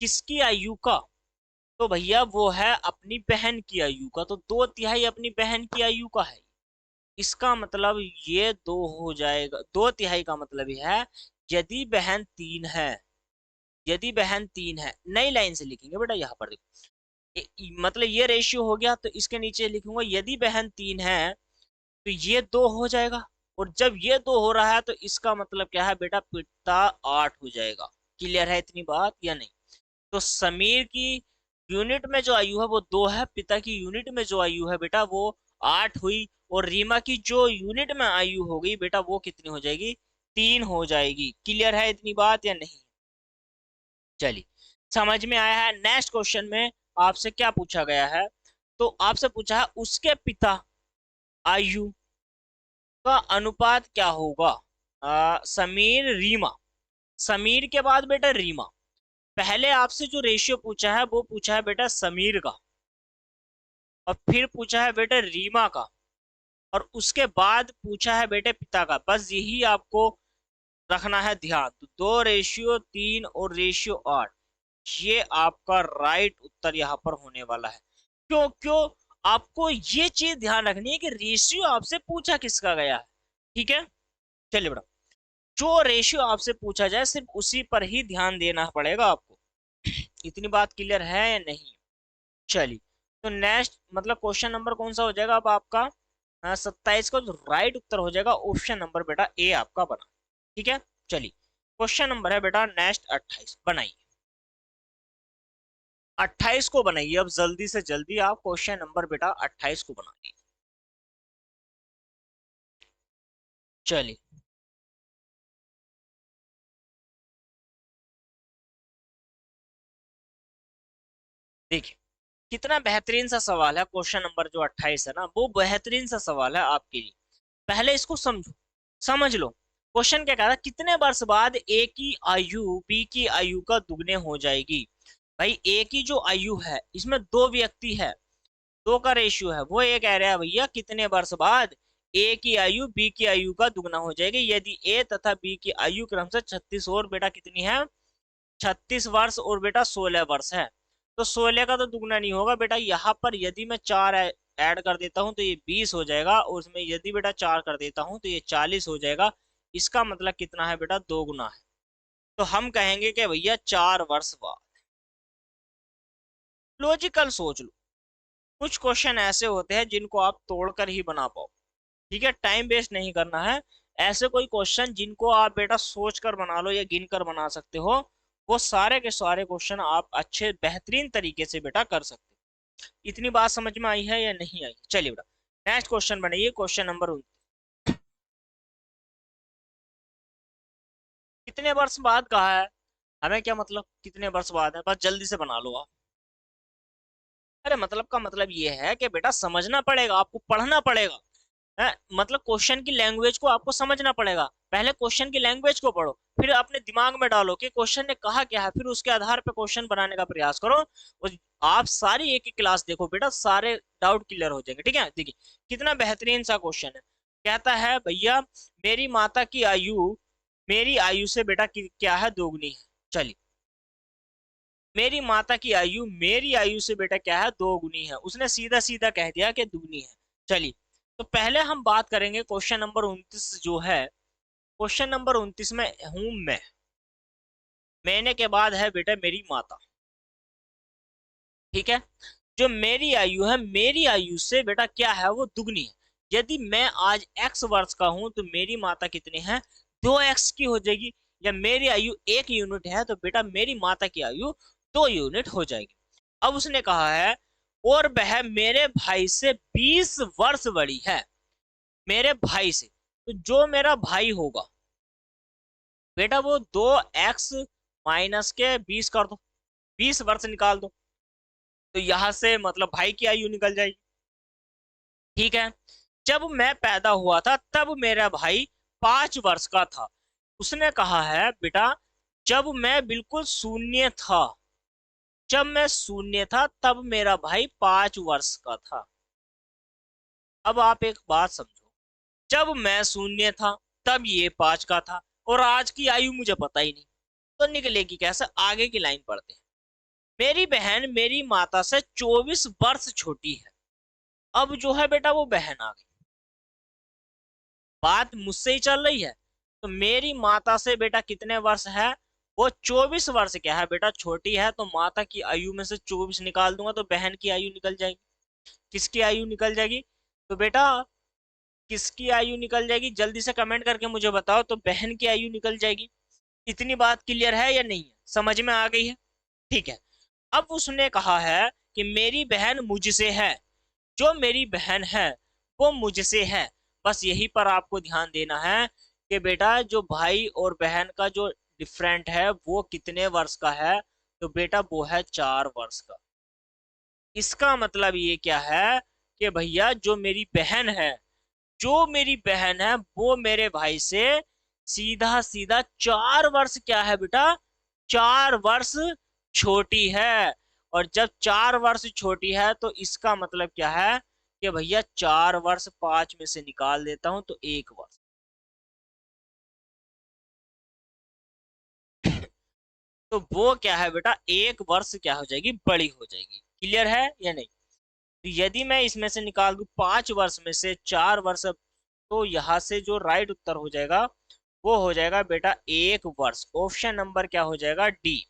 किसकी आयु का? तो भैया वो है अपनी बहन की आयु का। तो 2/3 अपनी बहन की आयु का है। इसका मतलब ये 2 हो जाएगा। 2/3 का मतलब यह है यदि बहन 3 है, यदि बहन 3 है, नई लाइन से लिखेंगे बेटा। यहाँ पर देखो, मतलब ये रेशियो हो गया तो इसके नीचे लिखूंगा यदि बहन 3 है तो ये 2 हो जाएगा। और जब ये 2 हो रहा है तो इसका मतलब क्या है बेटा? पिता 8 हो जाएगा। क्लियर है इतनी बात या नहीं? तो समीर की यूनिट में जो आयु है वो 2 है, पिता की यूनिट में जो आयु है बेटा वो 8 हुई, और रीमा की जो यूनिट में आयु हो गई बेटा वो कितनी हो जाएगी? 3 हो जाएगी। क्लियर है इतनी बात या नहीं? चलिए, समझ में आया है। नेक्स्ट क्वेश्चन में आपसे क्या पूछा गया है? तो आपसे पूछा है उसके पिता आयु का अनुपात क्या होगा? समीर रीमा, समीर के बाद बेटा रीमा। पहले आपसे जो रेशियो पूछा है वो पूछा है बेटा समीर का, और फिर पूछा है बेटा रीमा का, और उसके बाद पूछा है बेटे पिता का। बस यही आपको रखना है ध्यान। तो 2:3 और रेशियो 8, ये आपका राइट उत्तर यहाँ पर होने वाला है। क्यों क्यों? आपको ये चीज ध्यान रखनी है कि रेशियो आपसे पूछा किसका गया है। ठीक है, चलिए बेटा, जो रेशियो आपसे पूछा जाए सिर्फ उसी पर ही ध्यान देना पड़ेगा आपको। इतनी बात क्लियर है या नहीं? चलिए, तो नेक्स्ट मतलब क्वेश्चन नंबर कौन सा हो जाएगा अब आपका? 27 का जो राइट उत्तर हो जाएगा ऑप्शन नंबर बेटा ए आपका बना। ठीक है, चलिए, क्वेश्चन नंबर है बेटा नेक्स्ट 28, बनाइए। 28 को बनाइए अब जल्दी से जल्दी आप क्वेश्चन नंबर बेटा 28 को बनाइए। चलिए, देखिए, कितना बेहतरीन सा सवाल है क्वेश्चन नंबर जो 28 है ना, वो बेहतरीन सा सवाल है आपके लिए। पहले इसको समझो, समझ लो। क्वेश्चन क्या कह रहा है? कितने वर्ष बाद ए की आयु बी की आयु का दुगने हो जाएगी? भाई ए की जो आयु है इसमें दो व्यक्ति है, दो का रेशियो है, वो ये कह रहा है भैया कितने वर्ष बाद ए की आयु बी की आयु का दुगना हो जाएगी यदि ए तथा बी की आयु क्रम से 36 और बेटा कितनी है? 36 वर्ष और बेटा 16 वर्ष है। तो 16 का तो दुगना नहीं होगा बेटा। यहाँ पर यदि मैं 4 ऐड कर देता हूँ तो ये 20 हो जाएगा, और उसमें यदि बेटा 4 कर देता हूँ तो ये 40 हो जाएगा। इसका मतलब कितना है बेटा? 2 गुना है। तो हम कहेंगे कि भैया 4 वर्ष बाद। लॉजिकल सोच लो। कुछ क्वेश्चन ऐसे होते हैं जिनको आप तोड़कर ही बना पाओ। ठीक है, टाइम वेस्ट नहीं करना है। ऐसे कोई क्वेश्चन जिनको आप बेटा सोच कर बना लो या गिन कर बना सकते हो, वो सारे के सारे क्वेश्चन आप अच्छे बेहतरीन तरीके से बेटा कर सकते हो। इतनी बात समझ में आई है या नहीं आई? चलिए बेटा, नेक्स्ट क्वेश्चन बनाइए, क्वेश्चन नंबर 19। कितने वर्ष बाद कहा है? हमें क्या मतलब कितने वर्ष बाद है? बस जल्दी से बना लो आप। अरे मतलब का मतलब ये है कि बेटा समझना पड़ेगा, आपको पढ़ना पड़ेगा है। मतलब क्वेश्चन की लैंग्वेज को आपको समझना पड़ेगा। पहले क्वेश्चन की लैंग्वेज को पढ़ो, फिर अपने दिमाग में डालो कि क्वेश्चन ने कहा क्या है, फिर उसके आधार पे क्वेश्चन बनाने का प्रयास करो। और आप सारी एक एक क्लास देखो बेटा, सारे डाउट क्लियर हो जाएंगे। ठीक है, देखिए कितना बेहतरीन सा क्वेश्चन है। कहता है भैया मेरी माता की आयु मेरी आयु से बेटा क्या है? दोगुनी है। चलिए, मेरी माता की आयु मेरी आयु से बेटा क्या है? 2 गुनी है। उसने सीधा सीधा कह दिया कि दुगनी है। चलिए, तो पहले हम बात करेंगे क्वेश्चन नंबर 29 जो है। क्वेश्चन नंबर 29 में हूं मैं, मैंने के बाद है बेटा मेरी माता। ठीक है, जो मेरी आयु है मेरी आयु से बेटा क्या है? वो दुगनी है। यदि मैं आज x वर्ष का हूं तो मेरी माता कितनी है? 2x की हो जाएगी। या मेरी आयु 1 यूनिट है तो बेटा मेरी माता की आयु 2 यूनिट हो जाएगी। अब उसने कहा है और वह मेरे भाई से 20 वर्ष बड़ी है। मेरे भाई से, तो जो मेरा भाई होगा बेटा वो 2x - 20 कर दो, 20 वर्ष निकाल दो, तो यहां से मतलब भाई की आयु निकल जाएगी। ठीक है, जब मैं पैदा हुआ था तब मेरा भाई 5 वर्ष का था। उसने कहा है बेटा जब मैं बिल्कुल शून्य था, जब मैं शून्य था तब मेरा भाई 5 वर्ष का था। अब आप एक बात समझो, जब मैं शून्य था तब ये 5 का था, और आज की आयु मुझे पता ही नहीं, तो निकलेगी कैसे? आगे की लाइन पढ़ते हैं। मेरी बहन मेरी माता से 24 वर्ष छोटी है। अब जो है बेटा वो बहन आ गई, बात मुझसे ही चल रही है। तो मेरी माता से बेटा कितने वर्ष है? वो 24 वर्ष क्या है बेटा? छोटी है। तो माता की आयु में से 24 निकाल दूंगा तो बहन की आयु निकल जाएगी। किसकी आयु निकल जाएगी? तो बेटा किसकी आयु निकल जाएगी? जल्दी से कमेंट करके मुझे बताओ। तो बहन की आयु निकल जाएगी। इतनी बात क्लियर है या नहीं है, समझ में आ गई है? ठीक है। अब उसने कहा है कि मेरी बहन मुझसे है, जो मेरी बहन है वो मुझसे है। बस यही पर आपको ध्यान देना है कि बेटा जो भाई और बहन का जो डिफरेंट है वो कितने वर्ष का है, तो बेटा वो है 4 वर्ष का। इसका मतलब ये क्या है कि भैया जो मेरी बहन है, जो मेरी बहन है वो मेरे भाई से सीधा सीधा 4 वर्ष क्या है बेटा, 4 वर्ष छोटी है। और जब 4 वर्ष छोटी है तो इसका मतलब क्या है कि भैया 4 वर्ष 5 में से निकाल देता हूं तो 1 वर्ष। तो वो क्या है बेटा, 1 वर्ष क्या हो जाएगी, बड़ी हो जाएगी। क्लियर है या नहीं? तो यदि मैं इसमें से निकाल दूं 5 वर्ष में से 4 वर्ष, तो यहां से जो राइट उत्तर हो जाएगा वो हो जाएगा बेटा 1 वर्ष। ऑप्शन नंबर क्या हो जाएगा, डी।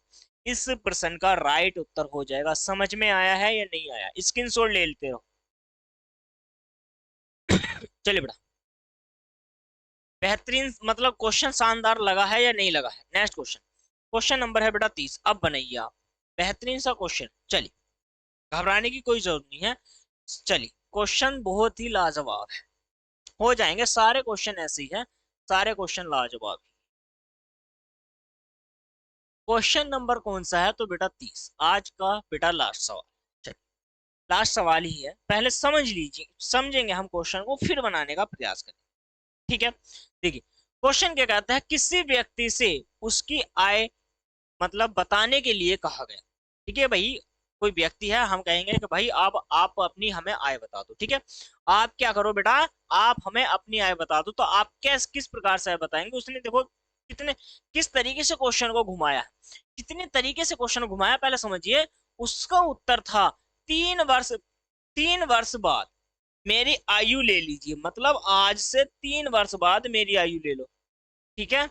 इस प्रश्न का राइट उत्तर हो जाएगा। समझ में आया है या नहीं आया, स्क्रीनशॉट ले लेते हो। चलिए बेटा, बेहतरीन मतलब क्वेश्चन शानदार लगा है या नहीं लगा है? नेक्स्ट क्वेश्चन, क्वेश्चन नंबर है बेटा 30। अब बनाइए आप बेहतरीन सा क्वेश्चन। चलिए, घबराने की कोई जरूरत नहीं है। चलिए, क्वेश्चन बहुत ही लाजवाब है, हो जाएंगे सारे क्वेश्चन ऐसे ही है, सारे क्वेश्चन लाजवाब। क्वेश्चन नंबर कौन सा है, तो बेटा 30, आज का बेटा लास्ट सवाल। चलिए, लास्ट सवाल ही है, पहले समझ लीजिए, समझेंगे हम क्वेश्चन को फिर बनाने का प्रयास करें। ठीक है, देखिए क्वेश्चन क्या कहता है, किसी व्यक्ति से उसकी आय मतलब बताने के लिए कहा गया। ठीक है भाई, कोई व्यक्ति है, हम कहेंगे कि भाई आप अपनी हमें आय बता दो। ठीक है, आप क्या करो बेटा, आप हमें अपनी आय बता दो। तो आप किस प्रकार से आय बताएंगे? उसने देखो कितने किस तरीके से क्वेश्चन को घुमाया, कितने तरीके से क्वेश्चन घुमाया, पहले समझिए। उसका उत्तर था 3 वर्ष, 3 वर्ष बाद मेरी आयु ले लीजिए, मतलब आज से 3 वर्ष बाद मेरी आयु ले लो। ठीक है,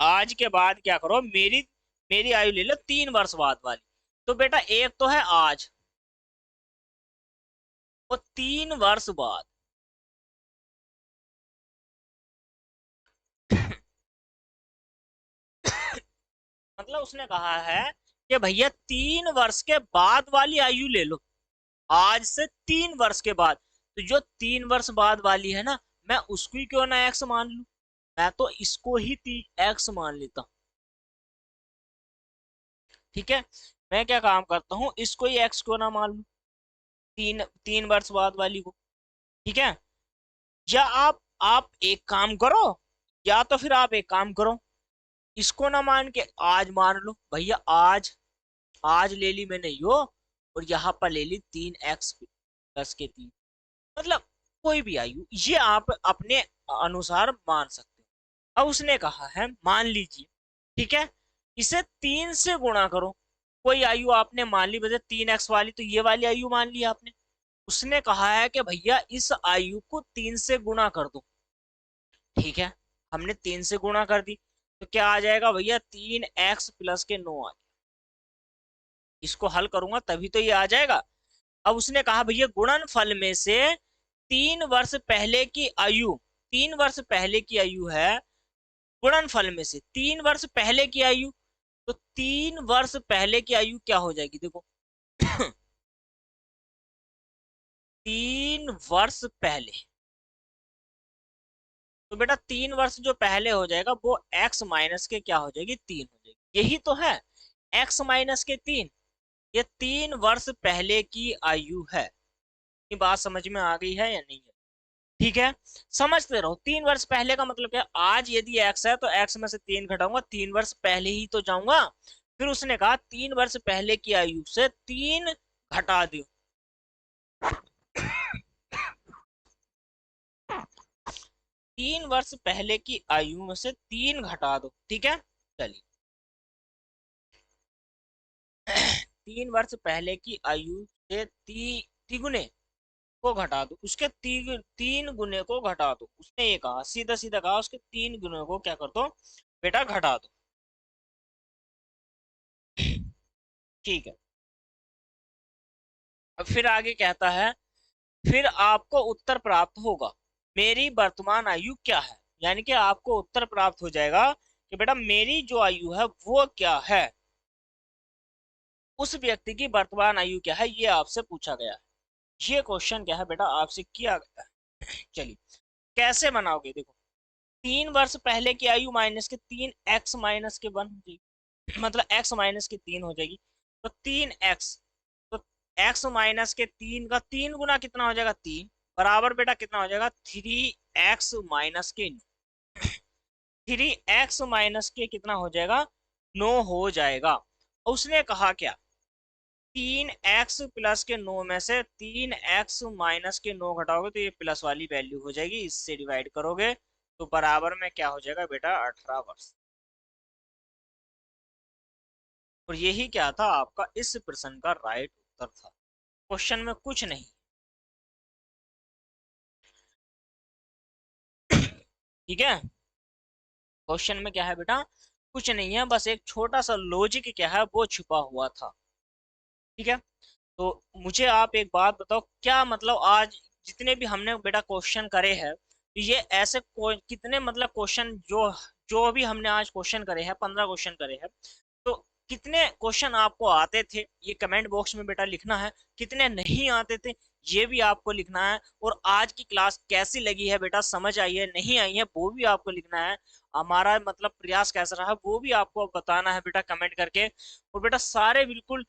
आज के बाद क्या करो, मेरी मेरी आयु ले लो 3 वर्ष बाद वाली। तो बेटा एक तो है आज, और 3 वर्ष बाद मतलब उसने कहा है कि भैया 3 वर्ष के बाद वाली आयु ले लो, आज से 3 वर्ष के बाद। तो जो 3 वर्ष बाद वाली है ना, मैं उसको ही क्यों ना एक्स मान लू, मैं तो इसको ही एक्स मान लेता हूँ। ठीक है, मैं क्या काम करता हूँ, इसको ही एक्स क्यों ना मान लू, 3 वर्ष बाद वाली को। ठीक है, या आप एक काम करो, या तो फिर आप एक काम करो, इसको ना मान के आज मान लो भैया, आज ले ली मैंने यो, और यहाँ पर ले ली 3x+3, मतलब कोई भी आयु, ये आप अपने अनुसार मान सकते हो। अब उसने कहा है मान लीजिए, ठीक है, इसे 3 से गुणा करो। कोई आयु आपने मान ली, बजे 3x वाली, तो ये वाली आयु मान ली आपने। उसने कहा है कि भैया इस आयु को 3 से गुणा कर दो। ठीक है, हमने 3 से गुणा कर दी, तो क्या आ जाएगा भैया, 3x+9 आ। इसको हल करूंगा तभी तो ये आ जाएगा। अब उसने कहा भैया गुणनफल में से 3 वर्ष पहले की आयु, 3 वर्ष पहले की आयु है, गुणनफल में से 3 वर्ष पहले की आयु, तो 3 वर्ष पहले की आयु क्या हो जाएगी, देखो 3 वर्ष पहले, तो बेटा 3 वर्ष जो पहले हो जाएगा वो x माइनस के क्या हो जाएगी, 3 हो जाएगी। यही तो है, x-3, ये 3 वर्ष पहले की आयु है। ये बात समझ में आ गई है या नहीं है? ठीक है, समझते रहो। 3 वर्ष पहले का मतलब क्या, आज यदि x है तो x में से 3 घटाऊंगा, 3 वर्ष पहले ही तो जाऊंगा। फिर उसने कहा 3 वर्ष पहले की आयु से 3 घटा दो, 3 वर्ष पहले की आयु में से 3 घटा दो। ठीक है, चलिए 3 वर्ष पहले की आयु से तिगुने को घटा दो, उसके 3 गुने को घटा दो। उसने ये कहा, सीधा सीधा कहा, उसके 3 गुने को क्या कर दो बेटा, घटा दो। ठीक है, अब फिर आगे कहता है, फिर आपको उत्तर प्राप्त होगा मेरी वर्तमान आयु क्या है। यानी कि आपको उत्तर प्राप्त हो जाएगा कि बेटा मेरी जो आयु है वो क्या है, उस व्यक्ति की वर्तमान आयु क्या है, ये आपसे पूछा गया है। ये क्वेश्चन क्या है बेटा आपसे किया गया है। चलिए कैसे बनाओगे, देखो 3 वर्ष पहले की आयु माइनस के 3x माइनस के 1 हो जाएगी, मतलब x माइनस के 3 हो जाएगी। तो 3x, तो x माइनस के 3 का 3 गुना कितना हो जाएगा 3, बराबर बेटा कितना हो जाएगा 3x माइनस के 3x माइनस के कितना हो जाएगा 9 हो जाएगा। उसने कहा क्या, 3x प्लस के 9 में से 3x माइनस के 9 घटाओगे तो ये प्लस वाली वैल्यू हो जाएगी, इससे डिवाइड करोगे तो बराबर में क्या हो जाएगा बेटा 18 वर्ष। और यही क्या था आपका इस प्रश्न का राइट उत्तर था, क्वेश्चन में कुछ नहीं। ठीक है, क्वेश्चन में क्या है बेटा कुछ नहीं है, बस एक छोटा सा लॉजिक क्या है वो छुपा हुआ था। ठीक है, तो मुझे आप एक बात बताओ, क्या मतलब आज जितने भी हमने बेटा क्वेश्चन करे हैं, तो ये ऐसे कितने मतलब क्वेश्चन जो जो भी हमने आज क्वेश्चन करे हैं, 15 क्वेश्चन करे हैं, तो कितने क्वेश्चन आपको आते थे ये कमेंट बॉक्स में बेटा लिखना है, कितने नहीं आते थे ये भी आपको लिखना है, और आज की क्लास कैसी लगी है बेटा, समझ आई है नहीं आई है वो भी आपको लिखना है, हमारा मतलब प्रयास कैसा रहा वो भी आपको बताना है बेटा कमेंट करके। और बेटा सारे बिल्कुल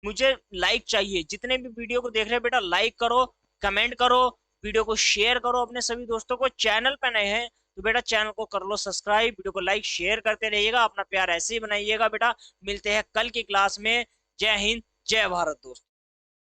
मुझे लाइक चाहिए, जितने भी वीडियो को देख रहे हैं बेटा लाइक करो, कमेंट करो, वीडियो को शेयर करो अपने सभी दोस्तों को। चैनल पे नए हैं तो बेटा चैनल को कर लो सब्सक्राइब, वीडियो को लाइक शेयर करते रहिएगा, अपना प्यार ऐसे ही बनाइएगा बेटा। मिलते हैं कल की क्लास में। जय हिंद जय भारत दोस्तों।